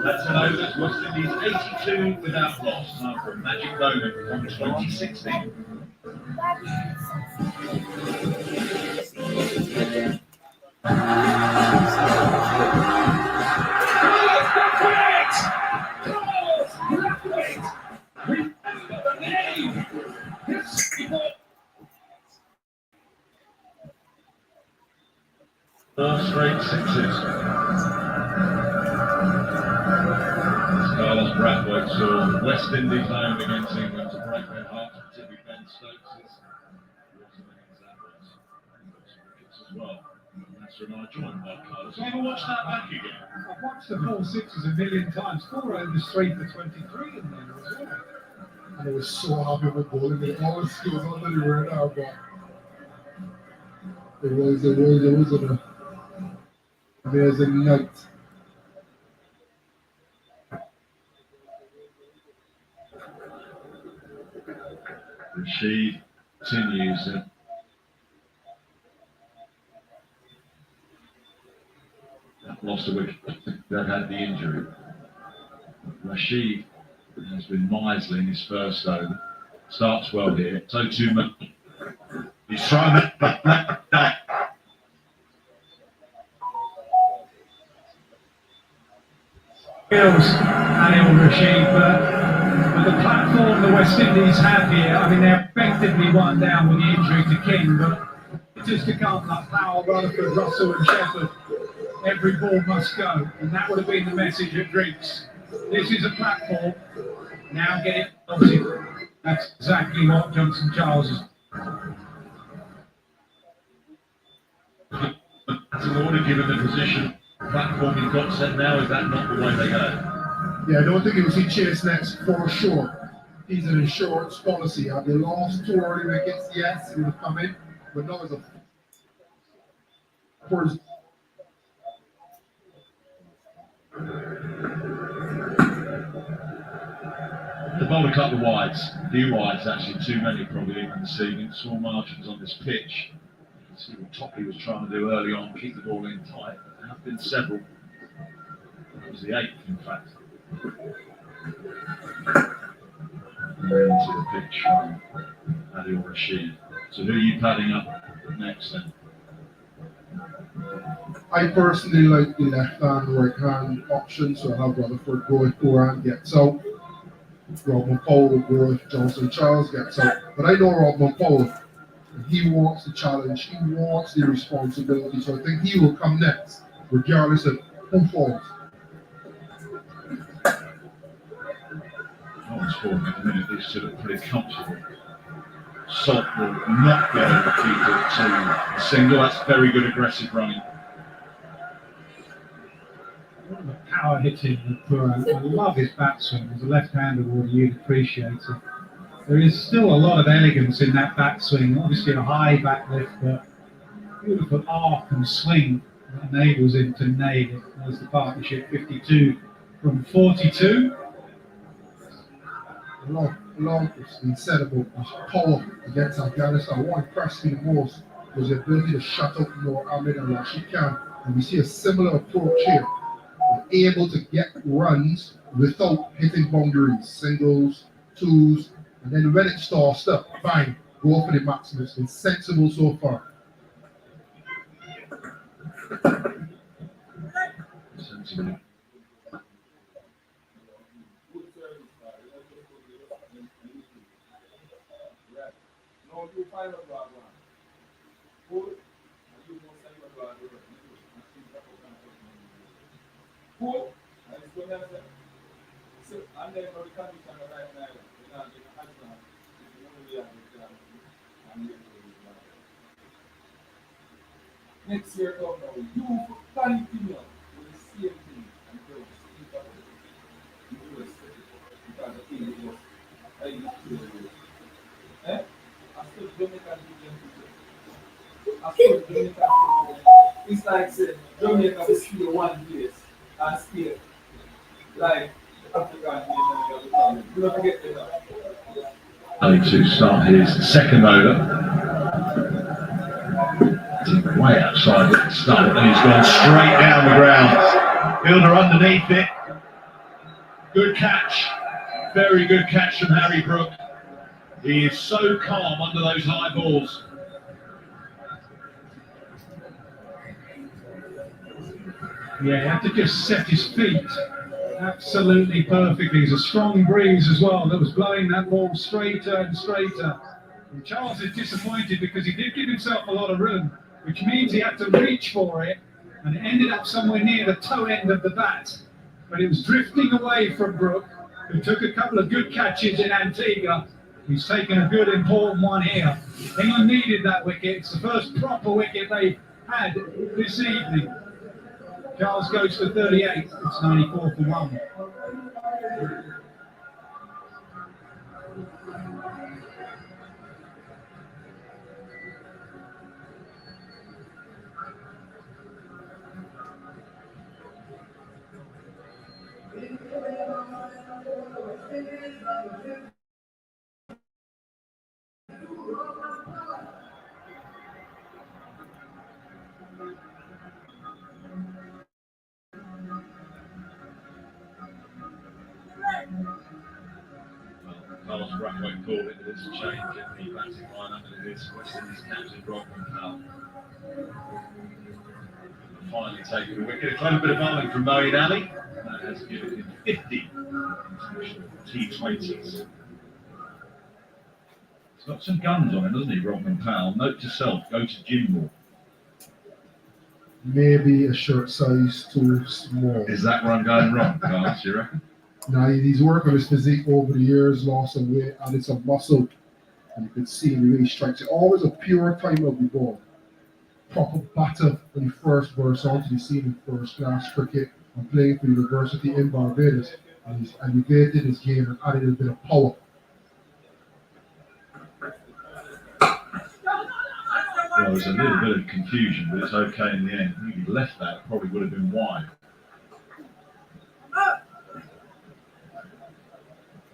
That's an over to West Indies 82 without loss after a magic moment from 2016. Four straight sixes. Carlos Brathwaite saw West Indies home against England to break their hearts, particularly Ben Stokes' as well. That's when I joined by Carlos. Have you ever watched that back again? I've watched the 4 sixes a million times. 4 overs, 3 for 23 in there as well. And it was so happy with bowling. It always goes under the radar, but it was an amazing night. Rashid continues. Lost a wicket. That had the injury. Rashid has been miserly in his first over. Starts well here. So too much. He's trying that. Skills, Anil Rashid, but with the platform the West Indies have here, I mean, they're effectively one down with the injury to King, but just to come like Powell, Rutherford, Russell and Shepherd, every ball must go, and that would have been the message at Driggs. This is a platform, now get it bolted. That's exactly what Johnson Charles is. That's an order given the position. Platform you've got set now, is that not the way they go? Yeah, I don't think it was he chased next for sure. He's an insurance policy. Have they lost 2 early wickets? Yes, he would have come in, but no, it's a first. The bowler cut the wides, a few wides actually, too many probably even this evening. Small margins on this pitch. You can see what Topley was trying to do early on, keep the ball in tight. There have been several. That was the 8th, in fact. Into the pitch from Adil Rashid. So who are you padding up next then? I personally like the left hand, right hand option, so I have Rutherford go if Goran gets out. Rodman Powell will go if Johnson Charles gets out. But I know Rodman Powell, he wants the challenge, he wants the responsibility, so I think he will come next, regardless of who falls. One's falling at the minute, these two look pretty comfortable. Salt will not be able to keep it to a single, that's very good aggressive running. Power hitting with Puran. I love his backswing. As a left-hander would, you'd appreciate it. There is still a lot of elegance in that backswing. Obviously a high back lift, but beautiful arc and swing that enables him to nail it. There's the partnership 52 from 42. Long it's been said about his power against Afghanistan. What impressed me the most was the ability to shut up Noor Ahmed and Rashid Khan. And we see a similar approach here. We're able to get runs without hitting boundaries, singles, twos, and then when it starts up, fine, go for the maximum. It's been sensible so far. Sensible. Next year, come now, you continue with the same thing and don't speak up the US because the thing is just, I used to do. Eh? I still Jamaican people. I still Jamaican people. It's like saying Jamaica will stay one place and stay like African nation. You don't forget that. Ready to start his second over. Way outside the stump, and he's gone straight down the ground. Fielder underneath it. Good catch. Very good catch from Harry Brook. He is so calm under those high balls. Yeah, he had to just set his feet absolutely perfectly. There's a strong breeze as well that was blowing that ball straighter and straighter. And Charles is disappointed because he did give himself a lot of room, which means he had to reach for it, and it ended up somewhere near the toe end of the bat. But it was drifting away from Brook, who took a couple of good catches in Antigua. He's taken a good, important one here. England needed that wicket. It's the first proper wicket they've had this evening. Charles goes for 38. It's 94 for 1. Carlos Brathwaite called it, there's a change in the batting line under this West Indies captain, Rodman Powell. Finally taking the wicket. A clever bit of bowling from Moeen Ali. That has given him 50 T20s. He's got some guns on him, doesn't he, Rodman Powell? Note to self, go to gym more. Maybe a shirt size too small. Is that where I'm going wrong, Carlos, you reckon? Now he's worked on his physique over the years, lost some weight, and it's a muscle. And you can see him really strikes it. Always a pure time of the ball. Proper batter when he first burst onto the scene in first class cricket and playing for University in Barbados. And he's elevated his game and added a bit of power. Well, there's a little bit of confusion, but it's okay in the end. I think if he left that, it probably would have been wide.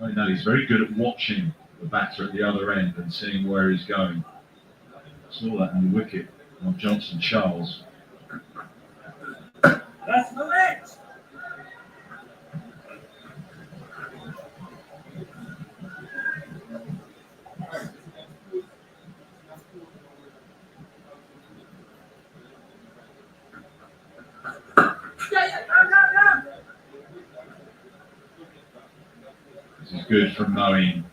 I know he's very good at watching the batter at the other end and seeing where he's going. Saw that in the wicket of Johnson Charles. That's the net. This is good from Moeen.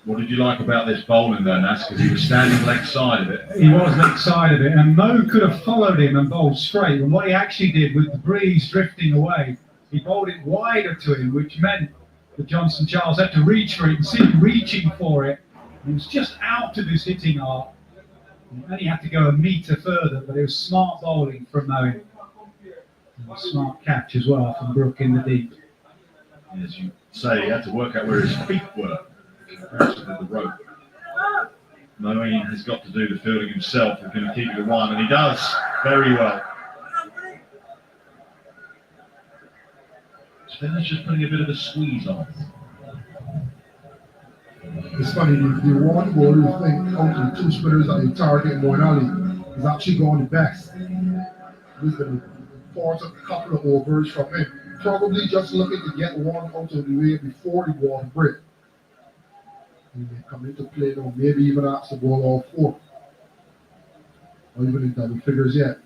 What did you like about this bowling though, Nas? Because he was standing leg side of it. He was leg side of it, and Mo could have followed him and bowled straight. And what he actually did with the breeze drifting away, he bowled it wider to him, which meant that Johnson Charles had to reach for it. And see him reaching for it. He was just out of his hitting arc. He only had to go a metre further, but it was smart bowling from Mo. Smart catch as well from Brook in the deep. As you say, he had to work out where his feet were. Comparison to the rope. Moeen has got to do the fielding himself. He's going to keep it to 1, and he does very well. Spinner's just putting a bit of a squeeze on. It's funny, the one ball you think out of the two spinners that they target Moeen Ali is actually going the best. He's going to force a couple of overs from him. Probably just looking to get one out of the way before the ball break. He may come into play now, maybe even ask the ball all 4. Or even in double figures yet.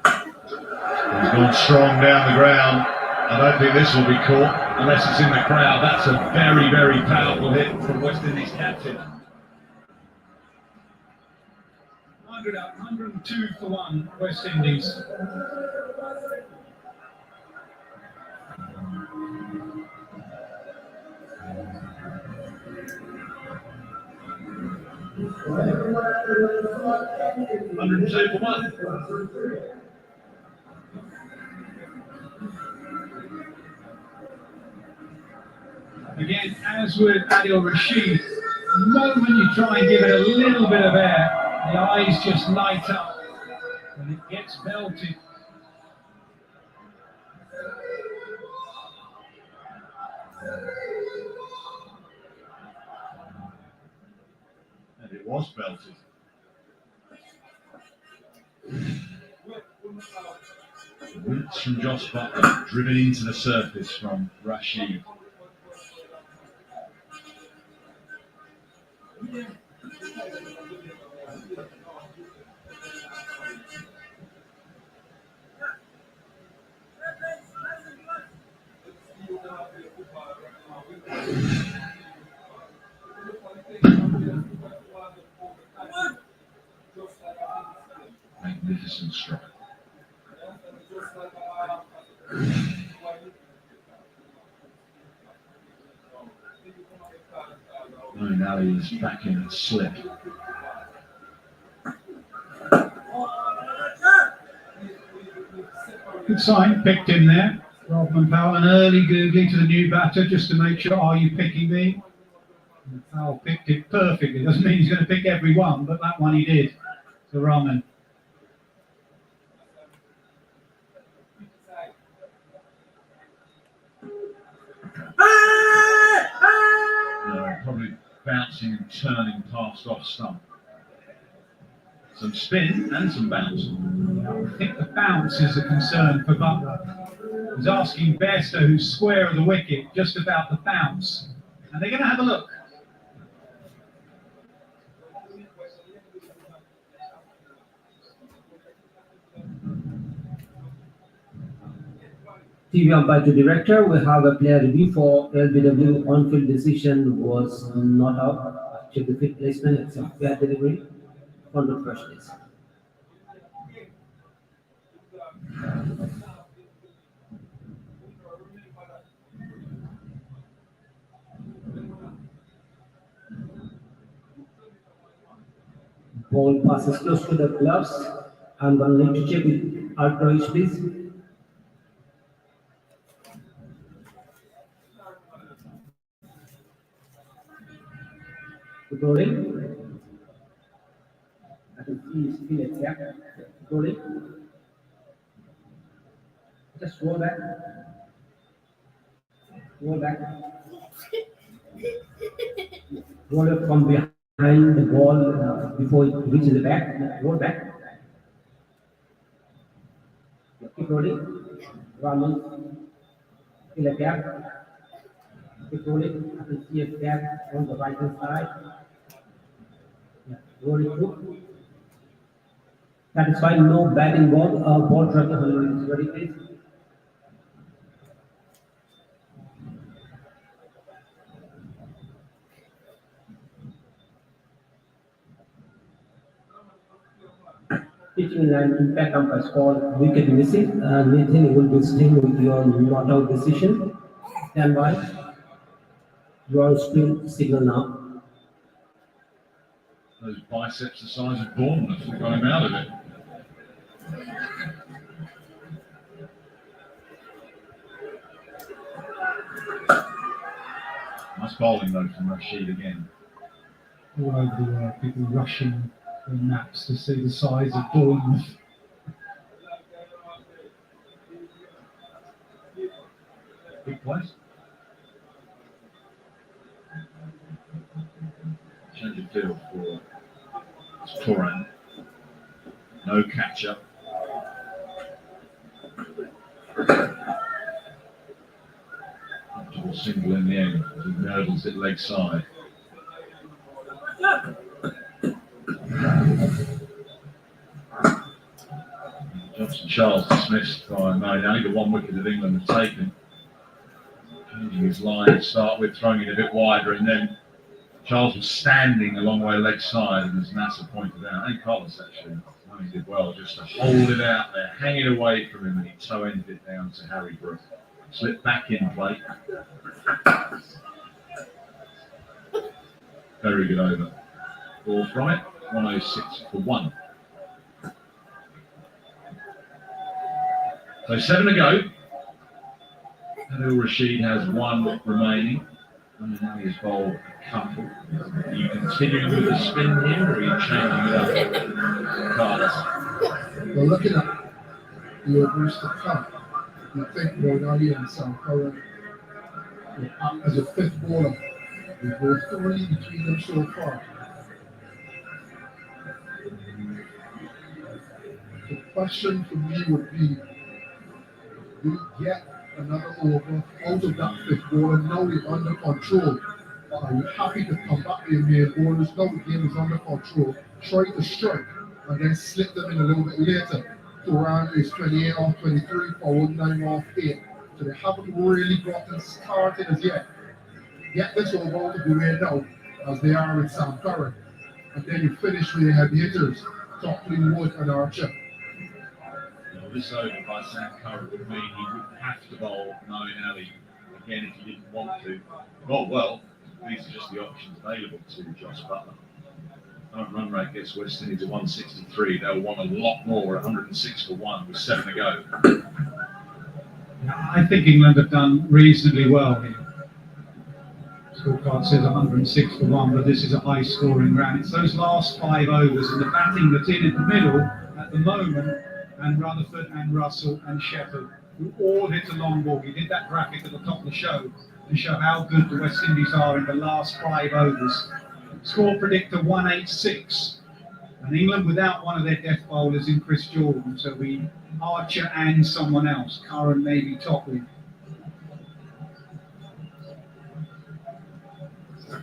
He's gone strong down the ground. I don't think this will be caught unless it's in the crowd. That's a very, very powerful hit from West Indies captain. 100 up, 102 for 1, West Indies. 102 for 1. Again, as with Adil Rashid, the moment you try and give it a little bit of air, the eyes just light up and it gets belted. And it was belted. Roots from Josh Butler, driven into the surface from Rashid. Magnificent strike. Moeen Ali is back in the slip. Good sign, picked him there. Rodman Powell, an early googly to the new batter just to make sure, are you picking me? And Powell picked it perfectly. Doesn't mean he's going to pick every one, but that one he did. So Rahman. Probably bouncing and turning past off stump. Some spin and some bounce. I think the bounce is a concern for Butler. He's asking Bairstow, who's square of the wicket, just about the bounce. And they're going to have a look. TV umpire to director, we have a player review for LBW. On-field decision was not out. Check the fit placement, it's a fair delivery. Control specialist. Ball passes close to the gloves. I'm going to need to check with Altroish, please. Rolling. I can see still a gap. Rolling. Just roll back. Roll back. Roll it from behind the ball before it reaches the back. Roll back. Keep rolling. Running. Still a gap. Keep rolling. I can see a gap on the right hand side. Roll it through. That is fine. No batting ball. Ball tracking is ready, please. Pitching line impact umpire called wicket missing. Nathan will be staying with your not out decision. Stand by. Your screen signal now. Those biceps the size of Bournemouth have got him out of it. Nice bowling though from Rashid again. All over the world, people rushing for maps to see the size of Bournemouth. Big place. Change of field for Toran. No catch up. Comfortable single in the end as he nurdles it leg side. Johnson Charles dismissed by Moeen Ali. The one wicket of England had taken. Changing his line to start with, throwing it a bit wider, and then Charles was standing a long way leg side, and as NASA pointed out, and Carlos actually, he did well just to hold it out there, hang it away from him, and he toe-ended it down to Harry Brook. Slipped back in play. Very good over. ball from it, 106 for 1. So 7 to go. Adil Rashid has 1 remaining. And now he's bowled a couple. Are you continuing with the spin here, or are you changing it up? Cards. Well, looking at the overs to come, you think Moinali and Sam Curran will act as a fifth bowler. They both thoroughly between them so far. The question for me would be, do we get another over out of that fifth bowler? Now we're under control. Are you happy to come back to your main bowlers? Now the game is under control. Try to strike and then slip them in a little bit later. Quran is 28 off 23, forward 9 off 8. So they haven't really gotten started as yet. Get this over out of the way now, as they are with Sam Curran. And then you finish with your heavy hitters, Tockley, Wood, and Archer. Well, this over by Sam Curran would mean he wouldn't have to bowl Moeen Ali again if he didn't want to. Well, these are just the options available to Josh Butler. Current run rate gets West Indies at 163. They'll want a lot more at 106 for 1 with 7 to go. I think England have done reasonably well here. Scorecard says 106 for 1, but this is a high scoring round. It's those last 5 overs and the batting that's in the middle at the moment, and Rutherford and Russell and Shepherd, who all hit a long ball. We did that graphic at the top of the show to show how good the West Indies are in the last 5 overs. Score predictor 186. And England without one of their death bowlers in Chris Jordan. So we Archer and someone else, Curran, maybe Tockley. He's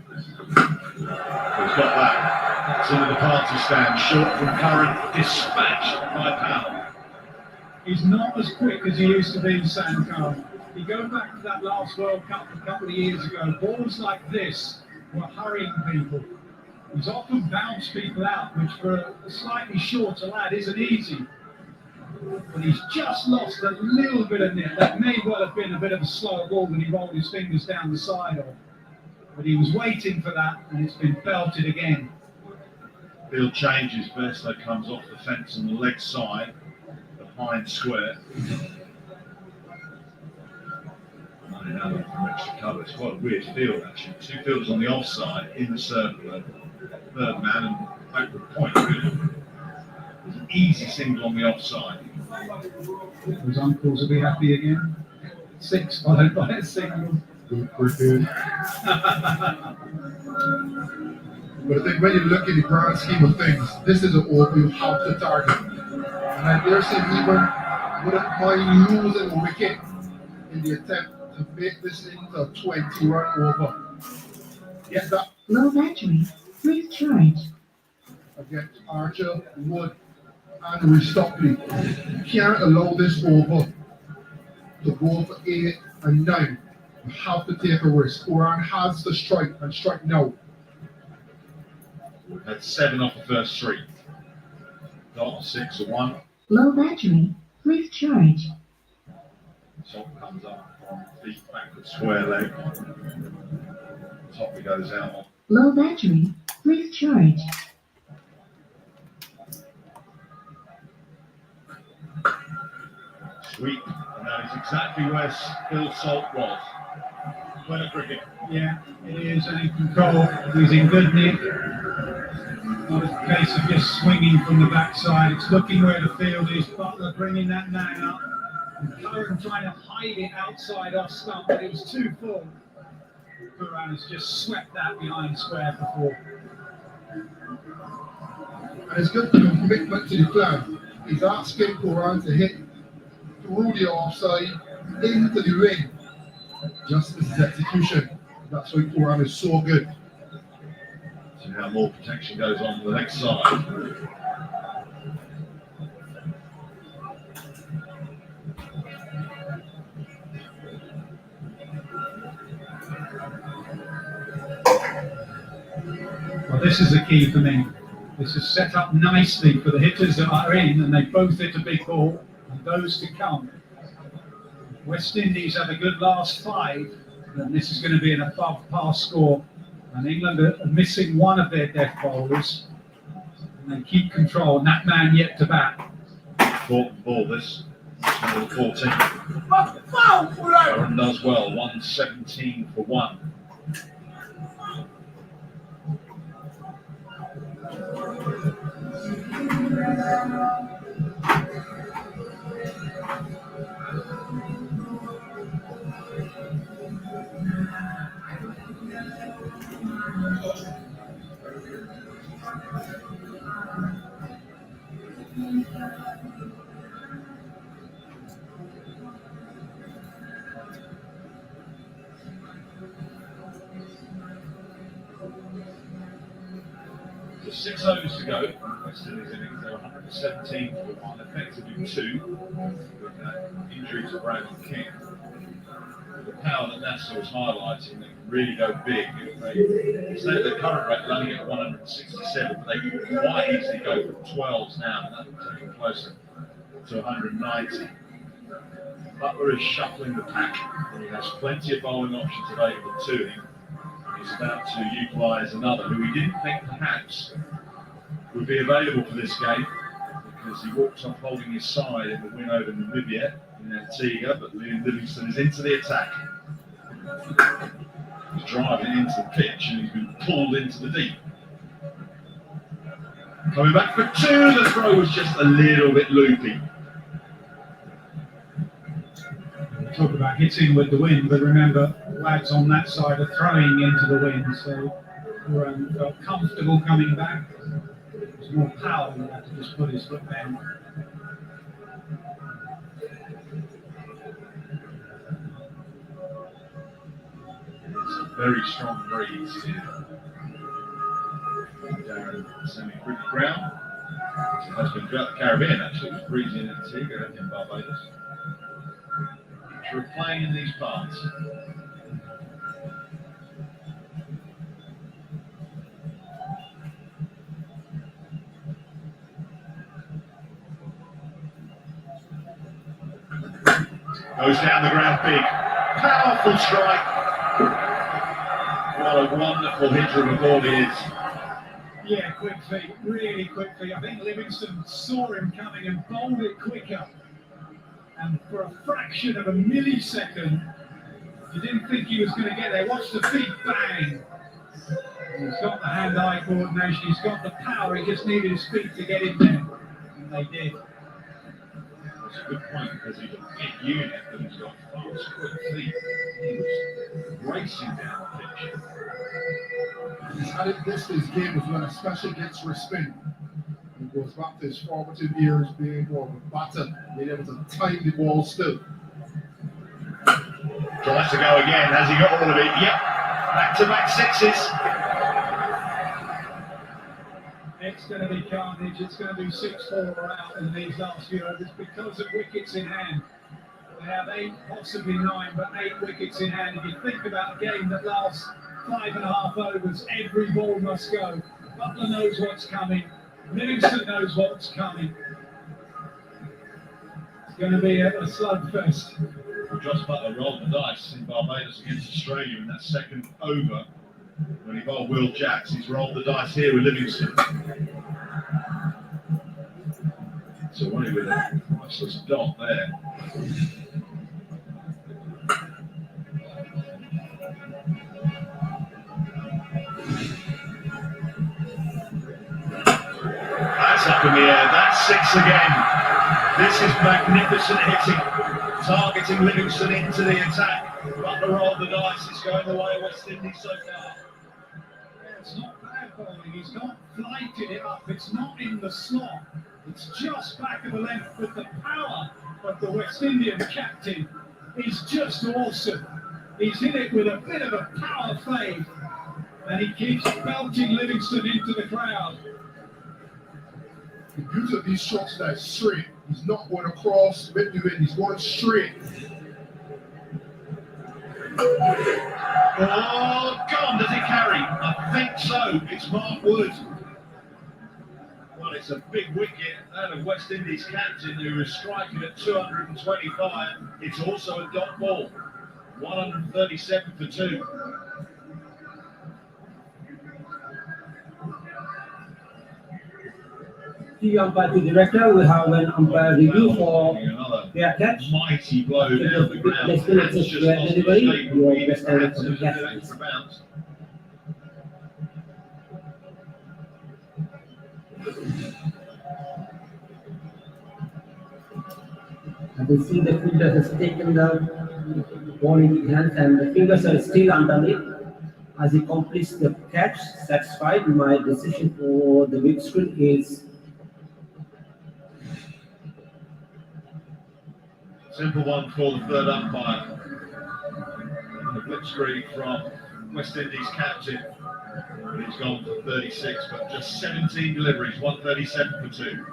got that. It's into the party stand. Short from Curran. Dispatched by Powell. He's not as quick as he used to be, Sam Curran. You go back to that last World Cup a couple of years ago, balls like this were hurrying people. He's often bounced people out, which for a slightly shorter lad isn't easy. But he's just lost a little bit of nip. That may well have been a bit of a slower ball when he rolled his fingers down the side of. But he was waiting for that, and it's been belted again. Field changes. Bairstow comes off the fence on the leg side, behind square. Another from extra cover. It's quite a weird field actually. 2 fielders on the offside in the circle. Third man and backward point. There's an easy single on the offside. His uncles will be happy again. 6 followed by a single. But I think when you look at the grand scheme of things, this is an over you have to target. And I dare say even wouldn't mind losing a wicket in the attempt to make this into a 20-run over. Get that Low battery. Please charge. against Archer, Wood, and Stockley. You can't allow this over to go for 8 and 9. You have to take a risk. Quran has to strike and strike now. We've had 7 off the first 3. Dot 6 or 1. Low battery. Please charge. Top comes up on feet backward square leg. Top goes out. Low battery. Please charge. Sweep. And that is exactly where Phil Salt was. Winner cricket. Yeah, it is, and in control. He's in good nick. Not a case of just swinging from the backside. It's looking where the field is. Butler bringing that man up. And Curran trying to hide it outside off stump, but it was too full. Curran has just swept that behind square for 4. And it's good commitment to the plan. He's asking Quran to hit through the offside into the ring. Just his execution. That's why Quran is so good. So now more protection goes on the leg side. Well, this is the key for me. This is set up nicely for the hitters that are in, and they both hit a big ball, and those to come. West Indies have a good last 5, and this is going to be an above par score. And England are missing one of their death bowlers. And they keep control, and that man yet to bat. Important ball this. Number 14. Aaron does well. 117 for 1. So 6 overs to go. West Indies innings, they're 117 for 1, effectively 2, with that injury to Brandon King. The power that Nassau was highlighting, they can really go big. If they stay at the current rate, running at 167, but they can quite easily go for 12s now, and that will take them closer to 190. Butler is shuffling the pack, and he has plenty of bowling options available to him. He's about to utilise another who we didn't think perhaps would be available for this game, because he walked off holding his side in the win over Namibia in Antigua, but Liam Livingstone is into the attack. He's driving into the pitch and he's been pulled into the deep. Coming back for 2, the throw was just a little bit loopy. Talk about hitting with the wind, but remember, lads on that side are throwing into the wind, so Moran felt comfortable coming back. There's more power than that to just put his foot down. It's a very strong breeze here down semi-cricket ground. It has been throughout the Caribbean actually. It was breezy in Antigua and in Barbados. We're playing in these parts. Goes down the ground big. Powerful strike. What a wonderful hitter of a ball he is. Yeah, quick feet, really quick feet. I think Livingston saw him coming and bowled it quicker. And for a fraction of a millisecond, you didn't think he was going to get there. Watch the feet, bang! He's got the hand-eye coordination, he's got the power, he just needed his feet to get in there. And they did. That's a good point, because he's a big unit, but he's got fast, quick feet. He was racing down the pitch. He's had it this game as well, especially against Spin. He goes back to his formative years being more of a batter, being able to time the ball still. Tries to go again. Has he got all of it? Yep. Back-to-back sixes. It's going to be carnage. It's going to be 6-4 or out in these last few overs because of wickets in hand. They have 8, possibly 9, but 8 wickets in hand. If you think about a game that lasts 5.5 overs, every ball must go. Butler knows what's coming. Livingston knows what's coming. It's going to be a slugfest. Josh Butler rolled the dice in Barbados against Australia in that second over when he bowled Will Jacks. He's rolled the dice here with Livingston. So only with a priceless dot there. That's up in the air. That's 6 again. This is magnificent hitting. Targeting Livingston into the attack. Butler rolled the dice. It's going the way of West Indies so far. Yeah, it's not bad bowling. He's not flighted it up. It's not in the slot. It's just back of the length. But the power of the West Indian captain is just awesome. He's hit it with a bit of a power fade. And he keeps belting Livingston into the crowd. The beauty of these shots is that it's straight. He's not going across with the wind, he's going straight. Oh, God, does he carry? I think so. It's Mark Wood. Well, it's a big wicket out of West Indies captain who is striking at 225. It's also a dot ball. 137 for 2. Three umpire to director. We have an umpire review for Another fair catch. mighty blow down the ground. Let's finish Catch this just fair lost his delivery. shape. You are He best had ever for to the do an catch. extra bounce. And we see the fielder has taken the ball in his hands and the fingers are still underneath. As he completes the catch, satisfied, my decision for the big screen is Simple one for the third umpire. The blitzkrieg from West Indies captain. He's gone for 36, but just 17 deliveries, 137 for 2.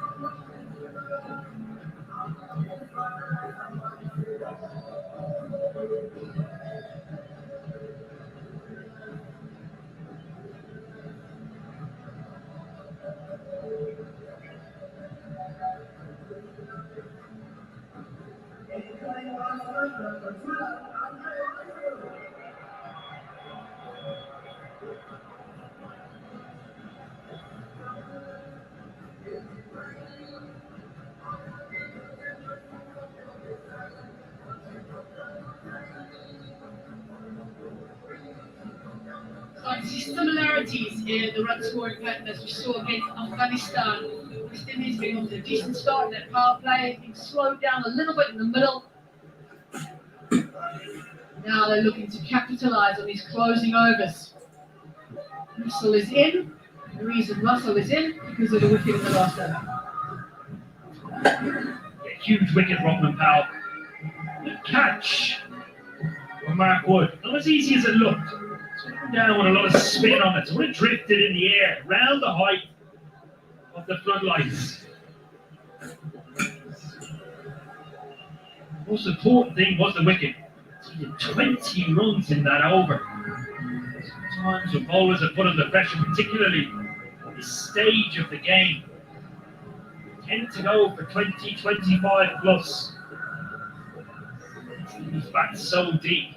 I see similarities in the run scoring pattern as we saw against Afghanistan. West Indies getting off to a decent start in that power play, being slowed down a little bit in the middle. Now they're looking to capitalise on these closing overs. Russell is in. The reason Russell is in because of the wicket in the last over. Yeah, huge wicket, Rodman Powell. The catch from Mark Wood. Not as easy as it looked. It's went down with a lot of spin on it. So it drifted in the air, round the height of the floodlights. The most important thing was the wicket. He did 20 runs in that over. Sometimes when bowlers are put under pressure, particularly at this stage of the game, tend to go for 20, 25 plus. He's back so deep.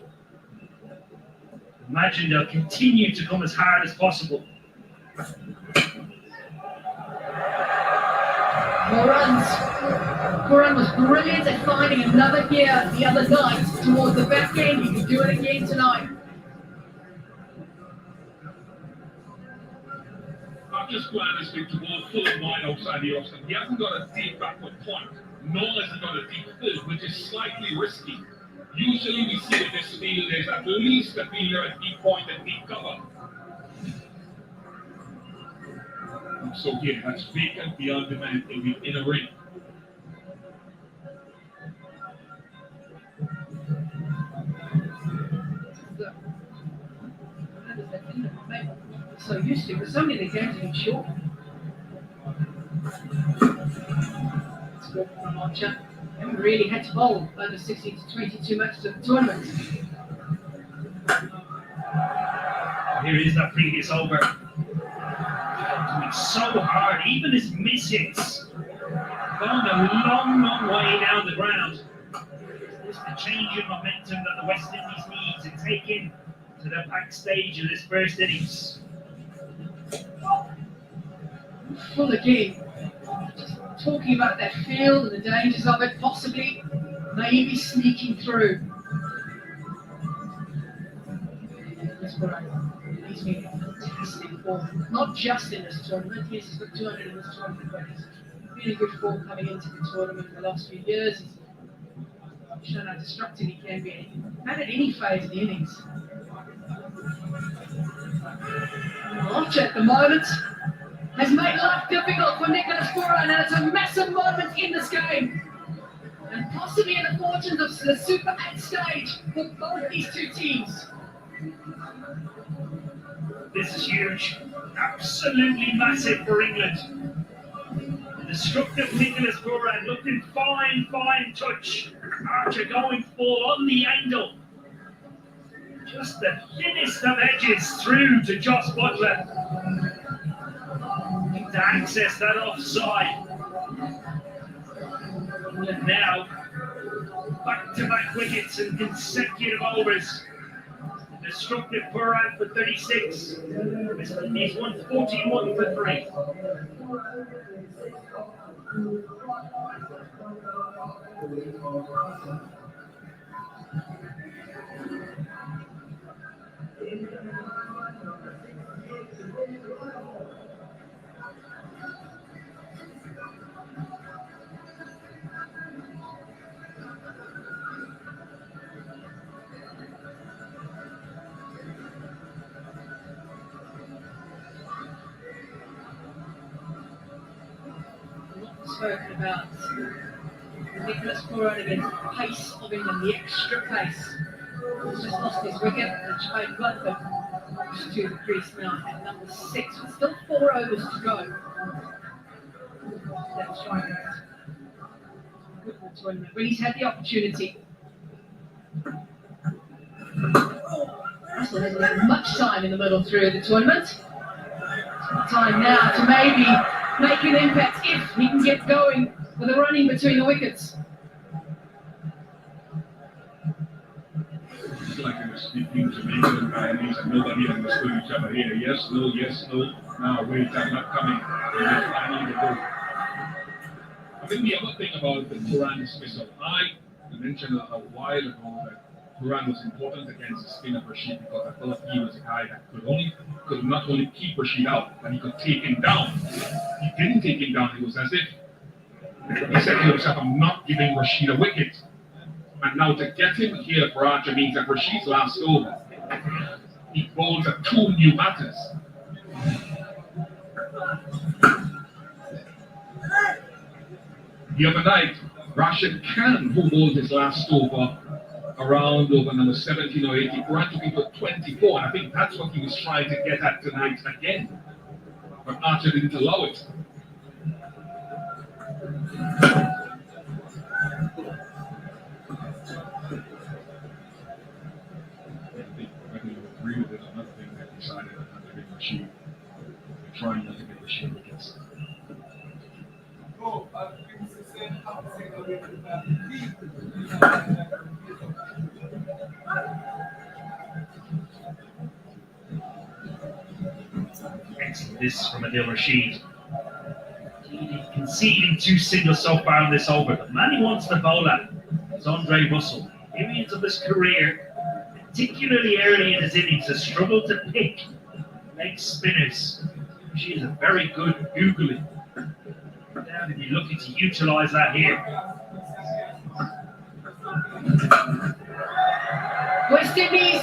Imagine they'll continue to come as hard as possible. 4 runs. Quran was brilliant at finding another gear the other night towards the back end. He could do it again tonight. I'm just glad this big ball full of wide outside the off stump. He hasn't got a deep backward point, nor has he got a deep field, which is slightly risky. Usually we see in this field there's at least a fielder at deep point and deep cover. So here, that's vacant beyond demand in a ring. So used to, but so many games have been short. It's good from Archer. Haven't really had to bowl over 16 to 22 matches of the tournament. Here is that previous over. Doing so hard, even his miss hits. Going a long, long way down the ground. It's the change in momentum that the West Indies need to take in to the back stage of this first innings. Full again. Just talking about that field and the dangers of it, possibly, maybe sneaking through. He's been fantastic form, not just in this tournament. Yes, he's got 200 in this tournament, but he's really good form coming into the tournament in the last few years. He's shown how destructive he can be, and at any phase of the innings. Archer at the moment has made life difficult for Nicholas Puran, and it's a massive moment in this game. And possibly in the fortunes of the Super 8 stage for both these two teams. This is huge. Absolutely massive for England. The destructive Nicholas Puran looking fine, fine touch. Archer going full on the angle. Just the thinnest of edges through to Joss Butler. To access that offside. And now, back-to-back wickets and consecutive overs. Destructive Puran for 36. West Indies won 41 for 3. Spoken about Nicholas Moran against the pace of England, the extra pace. He's just lost his wicket and Shane Rutherford walks to the crease now at number 6 with still 4 overs to go. That's right. Football tournament, but he's had the opportunity. Russell hasn't had much time in the middle through the tournament. Time now to maybe make an impact if he can get going with a running between the wickets. It's like it was speaking to me and Chinese and nobody understood each other here. Yes, no, now wait, I'm not coming. I need to go. I think the other thing about the Quran dismissal, I mentioned a while ago that Quran was important against the spin of Rashid because I thought he was a guy that could not only keep Rashid out, but he could take him down. He didn't take him down, it was as if he said to himself, I'm not giving Rashid a wicket. And now to get him here for Archer means that Rashid's last over. He bowls at 2 new batters. The other night, Rashid Khan, who bowled his last over around over number 17 or 18, Quran took him for 24. And I think that's what he was trying to get at tonight again. But Archer didn't allow it. Agree with it. Another thing that decided not to get Rashid, trying not to get Rashid wickets. Excellent this from Adil Rashid. Conceding 2 singles so far in this over. The man he wants to bowl at is Andre Russell. Periods of his career, particularly early in his innings, has struggled to pick leg spinners. She is a very good googly. Now to be looking to utilise that here. West Indies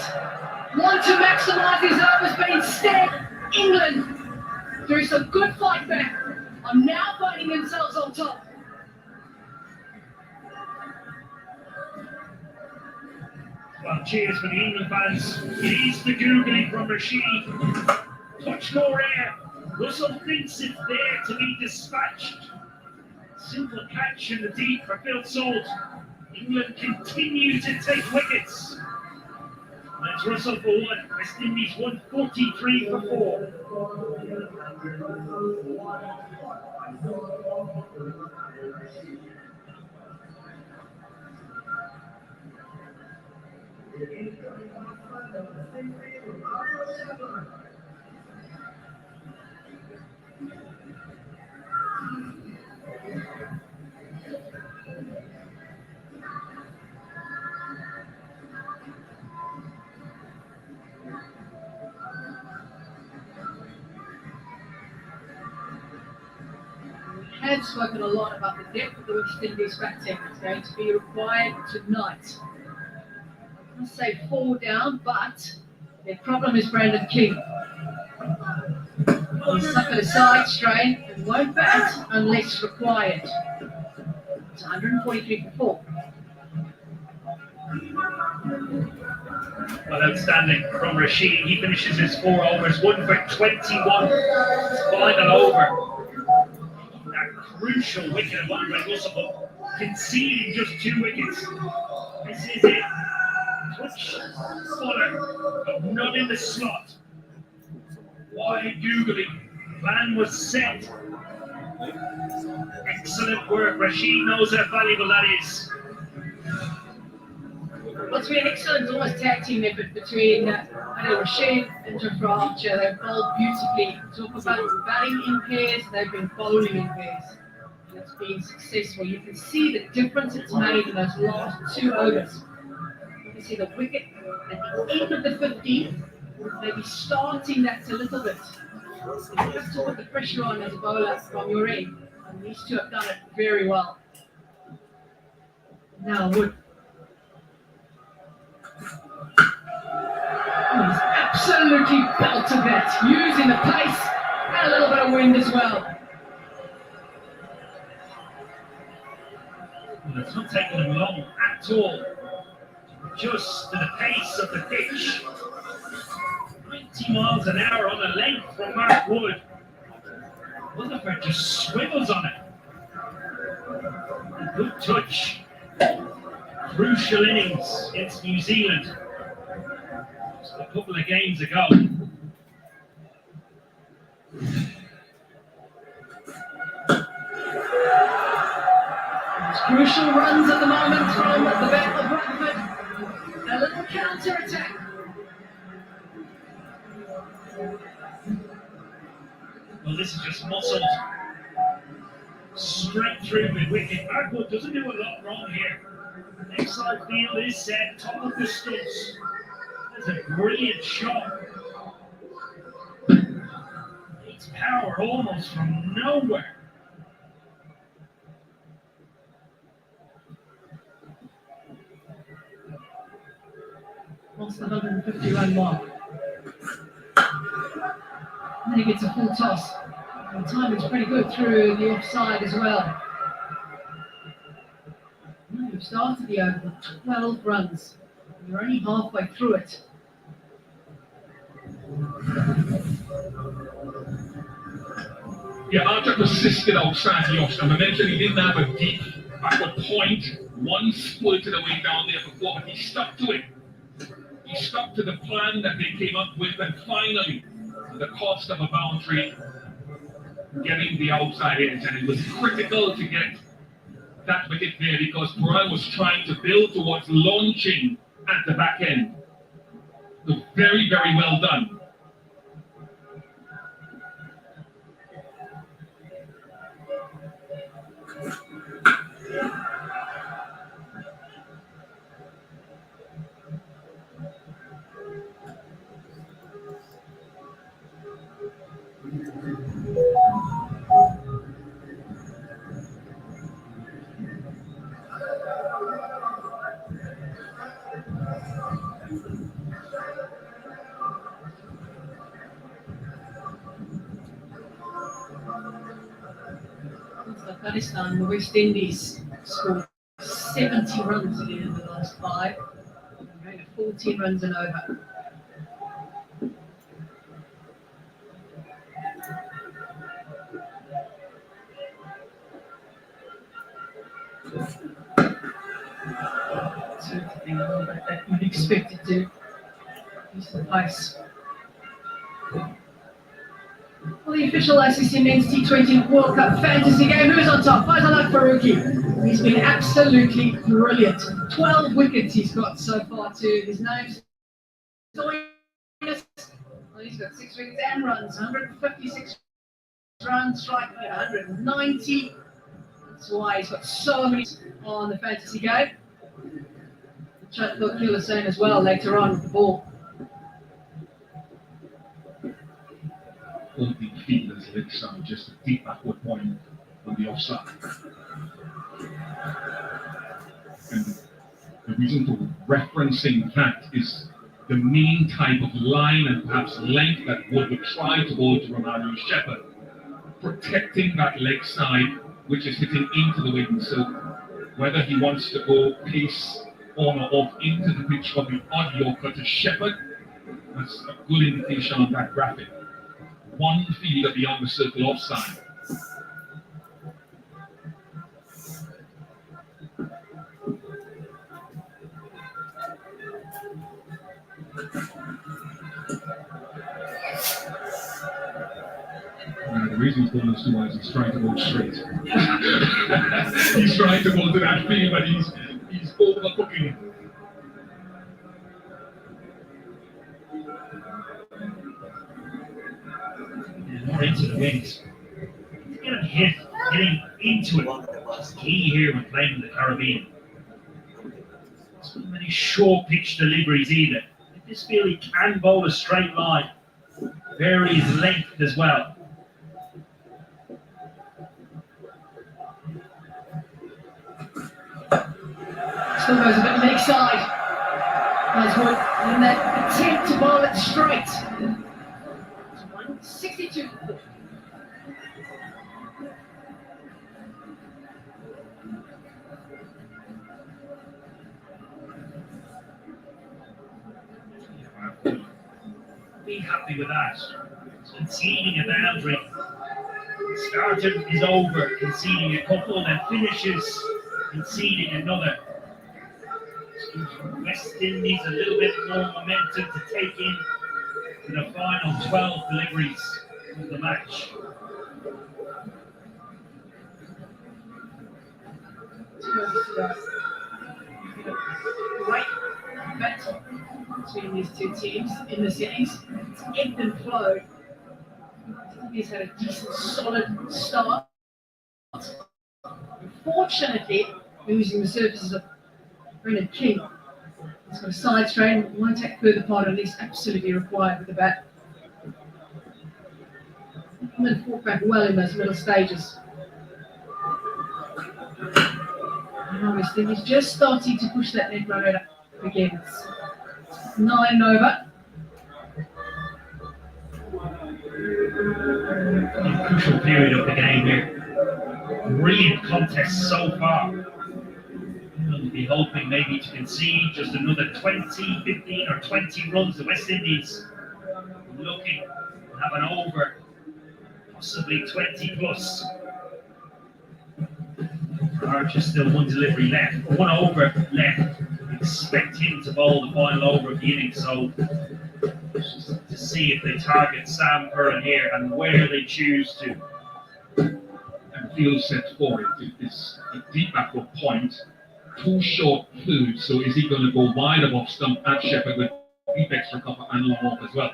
want to maximise his overs, but instead England, through some good fight back, are now finding themselves on top. Well, cheers for the England fans. It is the googly from Rashid. Touch more air. Russell thinks it's there to be dispatched. Simple catch in the deep for Phil Salt. England continue to take wickets. That's Russell for 1. West Indies 143 for 4. We have spoken a lot about the depth of the West Indies batting. It's going to be required tonight. I must say 4 down, but their problem is Brandon King. He's suffered a side strain and won't bat unless required. It's 143 for 4. Well, outstanding from Rashid. He finishes his 4 overs, 1 for 21. His final over. That crucial wicket of Andre Russell, conceding just 2 wickets. This is it. Touch spotter, but not in the slot. Wide googly. Plan was set. Excellent work. Rashid knows how valuable that is. Well, it's been an excellent almost tag team effort between Adil Rashid and Jafar Archer. They've bowled beautifully. Talk about batting in pairs, they've been bowling in pairs. It's been successful. You can see the difference it's made in those last 2 overs. You can see the wicket at the end of the 15th, maybe starting that a little bit. You have to put the pressure on as a bowler from your end, and these two have done it very well. Now Wood. He's absolutely belted that, using the pace and a little bit of wind as well. Well, it's not taking them long at all to adjust to the pace of the pitch. 90 miles an hour on a length from Mark Wood. Rutherford just swivels on it. A good touch. Crucial innings against New Zealand. Just a couple of games ago. Crucial runs at the moment from the bat of Rutherford. A little counter-attack. Well, this is just muscled straight through the wicket. Markwood doesn't do a lot wrong here. Next side field is set, top of the stumps. That's a brilliant shot. It's power almost from nowhere. What's the 150 run mark? And then he gets a full toss. And timing's pretty good through the offside as well. Well, you've started the over with 12 runs. You're only halfway through it. Yeah, Archer persisted outside the off, and eventually he didn't have a deep backward point. One squirted away down there before, but he stuck to it. He stuck to the plan that they came up with, and finally, at the cost of a boundary, getting the outside edge. And it was critical to get that wicket there because Puran was trying to build towards launching at the back end. So very, very well done. Afghanistan, the West Indies scored 70 runs again in the last 5. They're going to 14 runs and over. Something a little bit that you'd expect it to use the pace. Well, the official ICC Men's T20 World Cup fantasy game. Who's on top? Faizal Faruqi. He's been absolutely brilliant. 12 wickets he's got so far to his name. Well, he's got 6 wickets and runs. 156 runs, striking at 190. That's why he's got so many on the fantasy game. Chat thought Phil was saying as well later on with the ball. All the fielders leg side, just a deep backward point on the offside. And the reason for referencing that is the mean type of line and perhaps length that Wood would try to bowl to Romano Shepherd, protecting that leg side which is hitting into the wind. So whether he wants to go pace on or off into the pitch from the odd Yorker to Shepherd, that's a good indication on that graphic. One fielder beyond the circle offside. The reason he's going those 2 eyes, he's trying to go straight. He's trying to go to that field, but he's overcooking it. More into the wings. Getting hit, getting into it. It's key here when playing in the Caribbean. So many short pitch deliveries either. I just feel he can bowl a straight line. Varies length as well. Still goes a bit leg side. Nice one. And that attempt to bowl it straight. 62. Be happy with that. Conceding a boundary. Started is over, conceding a couple, then finishes conceding another. West Indies a little bit more momentum to take in to the final 12 deliveries of the match. Great battle between these two teams in the series. It's ebbed and flowed. He's had a decent, solid start. Unfortunately, losing the services of Brendan King. He's got a side strain. Won't take further part, at least absolutely required with the bat. And then fought back well in those middle stages. And obviously, he's just starting to push that net run rate up again. It's 9 over. A crucial period of the game here. Brilliant contest so far. We'll be hoping maybe to concede just another 20, 15 or 20 runs. The West Indies looking to have an over, possibly 20 plus. For Archer, still one delivery left, one over left. Expect him to bowl the final over of the innings, so just to see if they target Sam Curran here and where they choose to. And field set for it. It's a deep backward point, too short food, so is he going to go wide of off stump at Shepherd with deep extra cover and long off as well?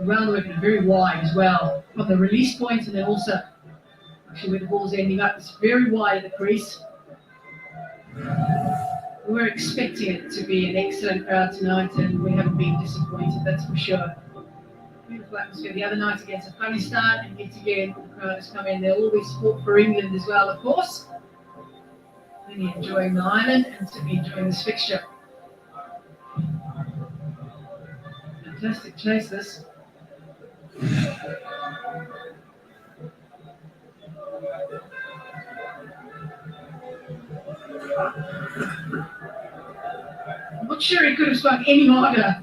Round working very wide as well from the release point, and then also actually where the ball's ending up. It's very wide at the crease. We're expecting it to be an excellent crowd tonight, and we haven't been disappointed, that's for sure. Beautiful atmosphere the other night against Afghanistan, and yet again the crowd has come in. There'll always support for England as well, of course. Really enjoying the island and certainly enjoying this fixture. Fantastic chase this. I'm not sure he could have struck any harder.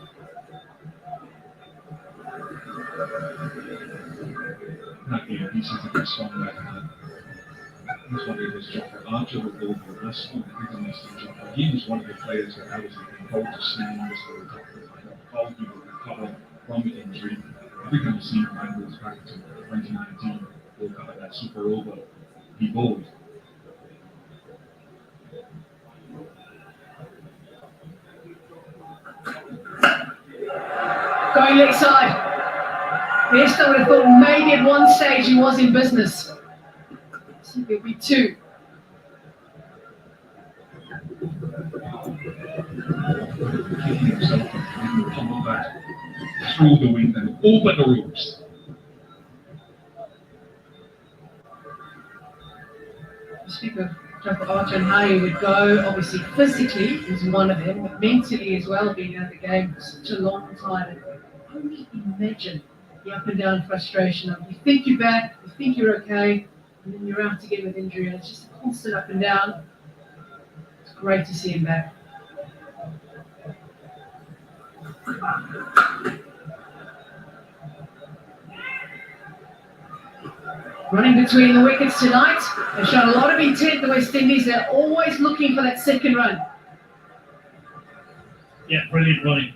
Yeah, this is a good song that he's one of his job for Archer will go for the rest of the job. He was one of the players that I was involved to see in this World Cup. How he would recover from the injury. Every time you see him goes back to 2019 World Cup at that Super Over, he bowled. Going leg side. Best I would have thought maybe at one stage he was in business. So it'll be 2. Keeping himself from the tumble back through the wind and over the ropes. Speak of Dr. Archer and how he would go, obviously physically is one of them, but mentally as well, being out of the game for such a long time. And only imagine the up and down frustration of you think you're back, you think you're okay, and then you're out again with injury, and it's just a constant up and down. It's great to see him back. Running between the wickets tonight. They've shown a lot of intent, the West Indies. They're always looking for that second run. Yeah, brilliant running.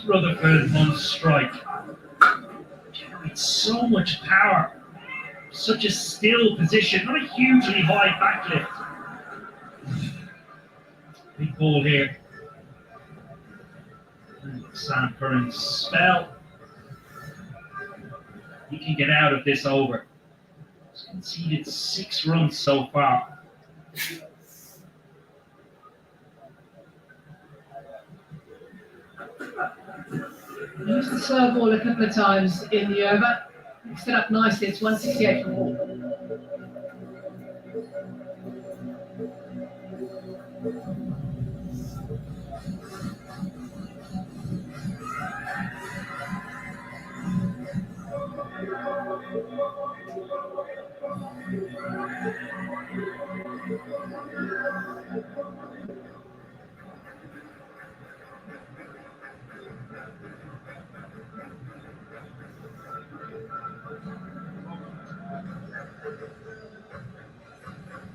Rutherford on strike. Generates so much power. Such a still position, not a hugely high backlift. Big ball here. Sam Curran's spell. he can get out of this over. He's conceded 6 runs so far. Used the slow ball a couple of times in the over. Mixed it up nicely. It's 168 for all.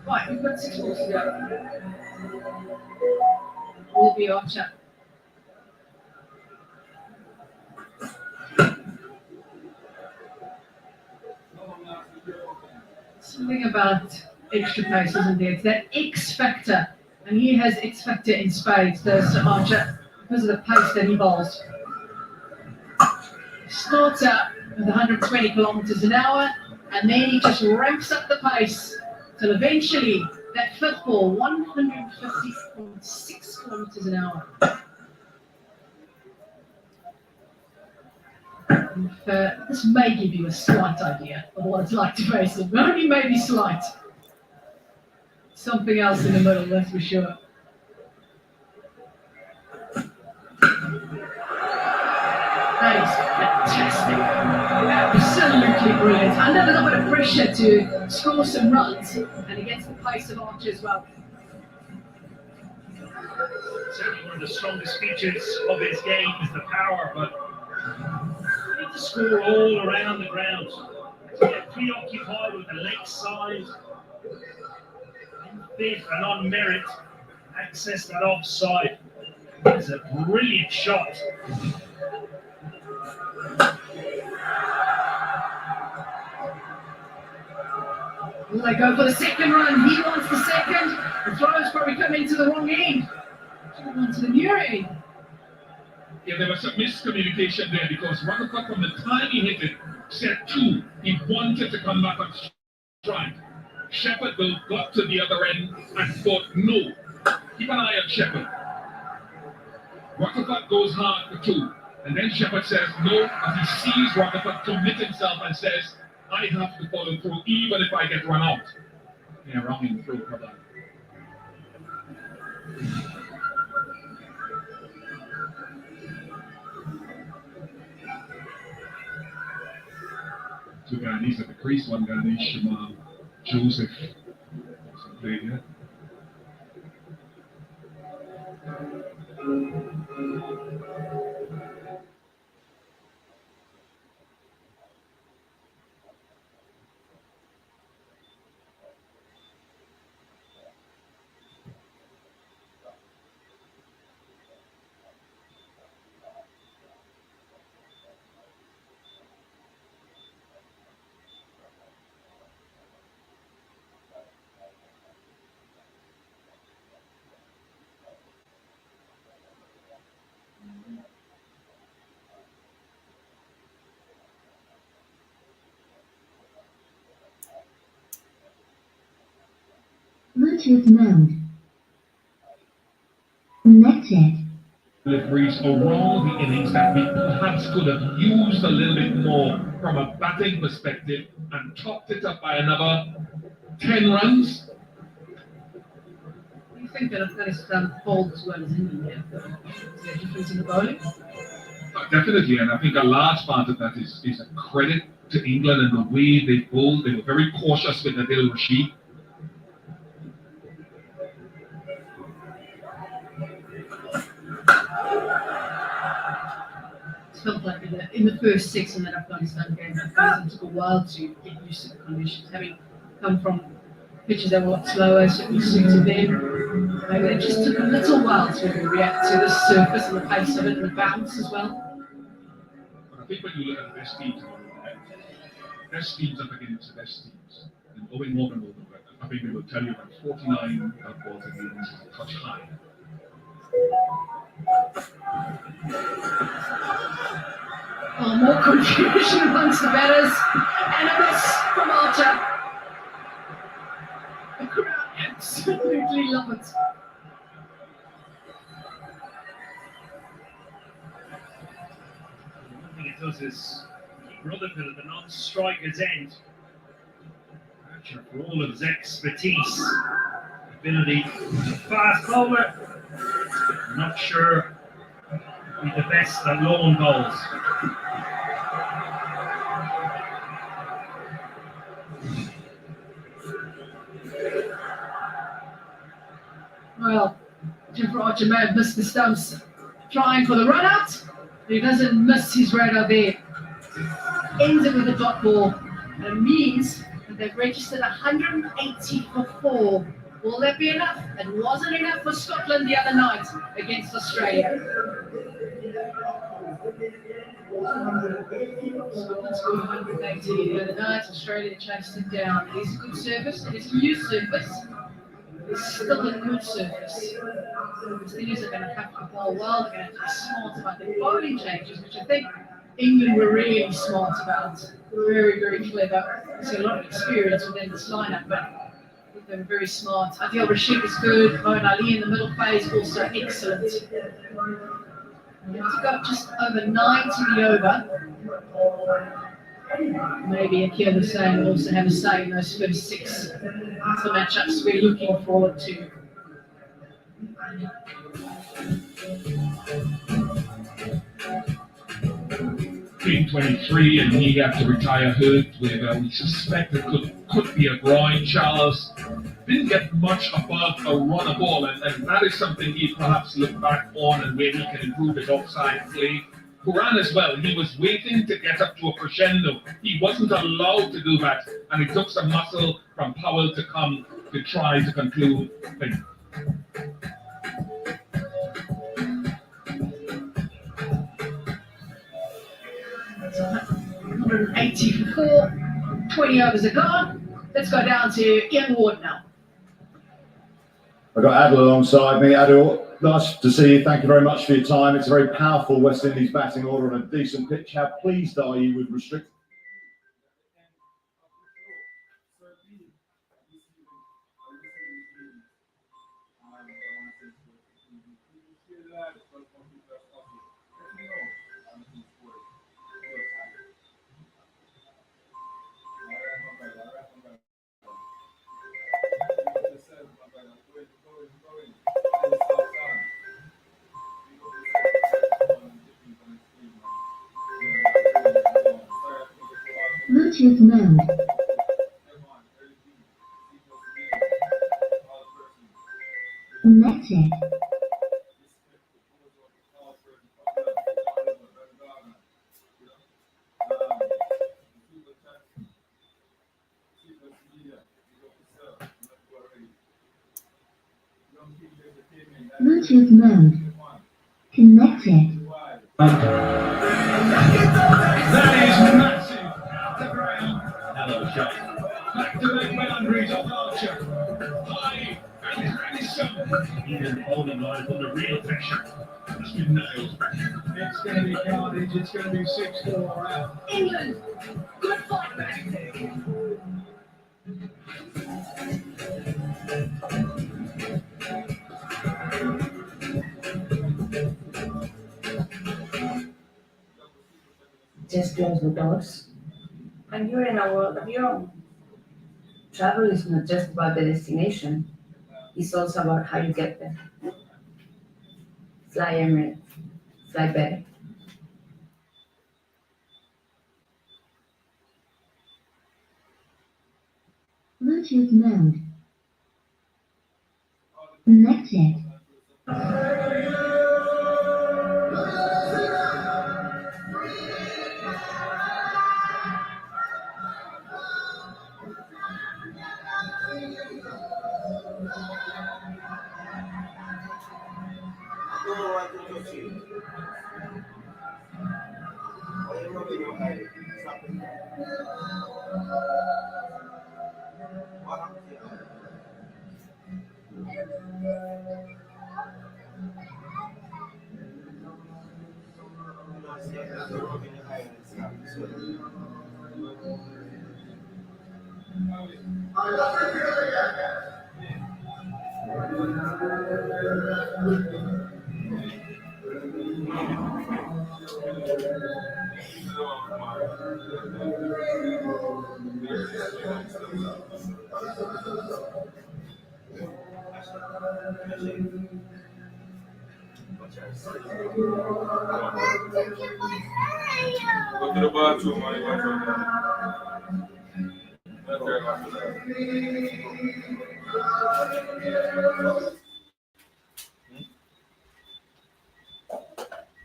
Right, we've got 6 balls to go. Will be Archer. Something about extra pace, isn't there? It's that X factor. And he has X factor in spades, does Archer, because of the pace that he bowls. Starts out with 120 kilometers an hour, and then he just ramps up the pace till eventually that 5th ball, 150.6 kilometers an hour. This may give you a slight idea of what it's like to face him, only maybe slight. Something else in the middle, that's for sure. That is fantastic. Absolutely brilliant. Under a little bit of pressure to score some runs, and against the pace of Archer as well. Certainly one of the strongest features of his game is the power, but you need to score all around the ground. To get preoccupied with the leg side, fit and on merit, access that offside. It's a brilliant shot. Will they go for the second run? He wants the second. The throw's probably come into the wrong end. Should have gone to the near end. Yeah, there was some miscommunication there because Rutherford, from the time he hit it, said 2. He wanted to come back on strike. Shepherd got to the other end and thought, no. Keep an eye on Shepherd. Rutherford goes hard for 2. And then Shepherd says no, and he sees Rutherford commit himself and says, I have to follow through even if I get run out. Yeah, wrong in through, brother. Two Ghanese at the crease, one Ghanese, Shamal Joseph. Played here. Bluetooth mode. Connected. Deliveries around the innings that we perhaps could have used a little bit more from a batting perspective and topped it up by another 10 runs. Do you think that Afghanistan bowled as well as India? Is there a difference in the bowling? Definitely, and I think a large part of that is a credit to England and the way they bowled. They were very cautious with Adil Rashid. Felt like in the first 6 in that Afghanistan game, it took a while to get used to the conditions. Having come from pitches that were a lot slower, so it suited them. Maybe it just took a little while to react to the surface and the pace of it and the bounce as well. But I think when you look at the best teams up against the best teams, and Owen Morgan will, I think they will tell you that 49 balls in the innings is a touch high. Oh, more confusion amongst the batters. And a miss from Archer. The crowd absolutely love it. One thing it does is keep Rutherford at the non-striker's end. Archer, for all of his expertise, ability to fast bowler, I'm not sure he'll be the best at long bowls. Well, Jim Archer may have missed the stumps trying for the run out, but he doesn't miss his radar there. Ends it with a dot ball, and it means that they've registered 180 for 4. Will that be enough? It wasn't enough for Scotland the other night against Australia. Scotland scored 180 the other night. Australia chased it down. It is a good service. It is a new service. It's still a good service. The Australians are going to have to bowl well. They're going to have to be smart about their bowling changes, which I think England were really smart about. Very, very clever. There's a lot of experience within this lineup, but they were very smart. Adil Rashid was good. Moeen Ali in the middle phase also excellent. We have to go just over 9 to the over. Maybe Akil Hussain will also have a say in those first 6. That's the matchups we're looking forward to. Team 23, and he had to retire hurt with we suspect it could be a groin. Charles didn't get much above a runner ball, and that is something he perhaps look back on and where he can improve his offside play. Quran as well, he was waiting to get up to a crescendo. He wasn't allowed to do that, and it took some muscle from Powell to come to try to conclude things. So 180 for 4, 20 overs are gone. Let's go down to Ian Ward now. I've got Adil alongside me. Adil, nice to see you. Thank you very much for your time. It's a very powerful West Indies batting order on a decent pitch. How pleased are you with restricted? Bluetooth mode. Connected. Bluetooth mode. Connected. That is massive. The ground. Hello, shot. Back to the boundaries of Archer. High and Granison. England bowling line under real pressure. That's been nailed. It's going to be carnage. It's going to be 6-4 out. England, good fight back. Just close the doors, and you're in a world of your own. Travel is not just about the destination, it's also about how you get there. Fly Emirates, fly better. Bluetooth mode. Connected. Go to the bathroom and you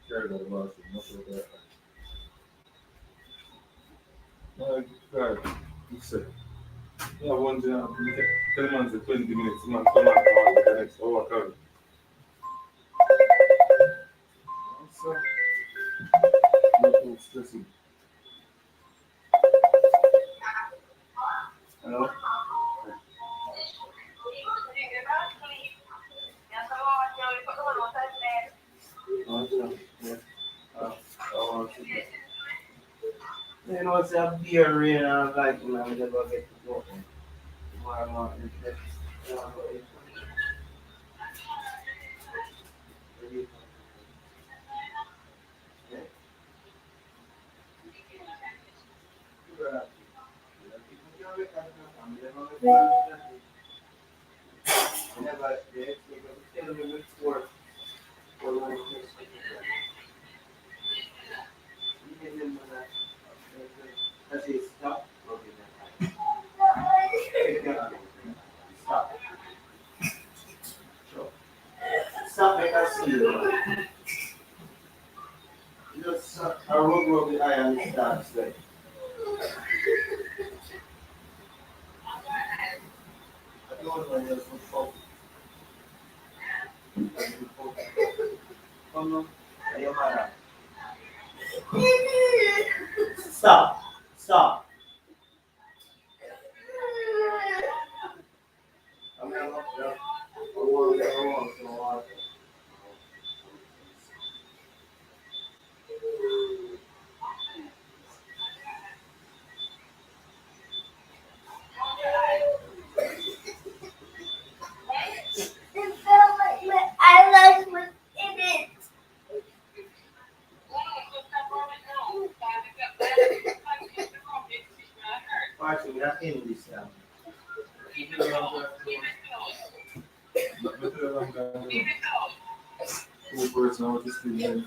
Carry the bathroom, not the bathroom. God, you said. Yeah, one job, 10 months to 20 minutes, man, come on, the next hour, come. So, not too stressing. Hello? You know, it's a beer rain and I'm like, man, we never get to go. Tomorrow morning, stop. Stop, make us see you. Just I will go the iron starts like. I don't know there's some fault. Come on, your mother. Stop. Stop. I'm gonna look it up. I want. It felt like my eyelash was in it. Actually, we're not in this now. Two person, I was just feeling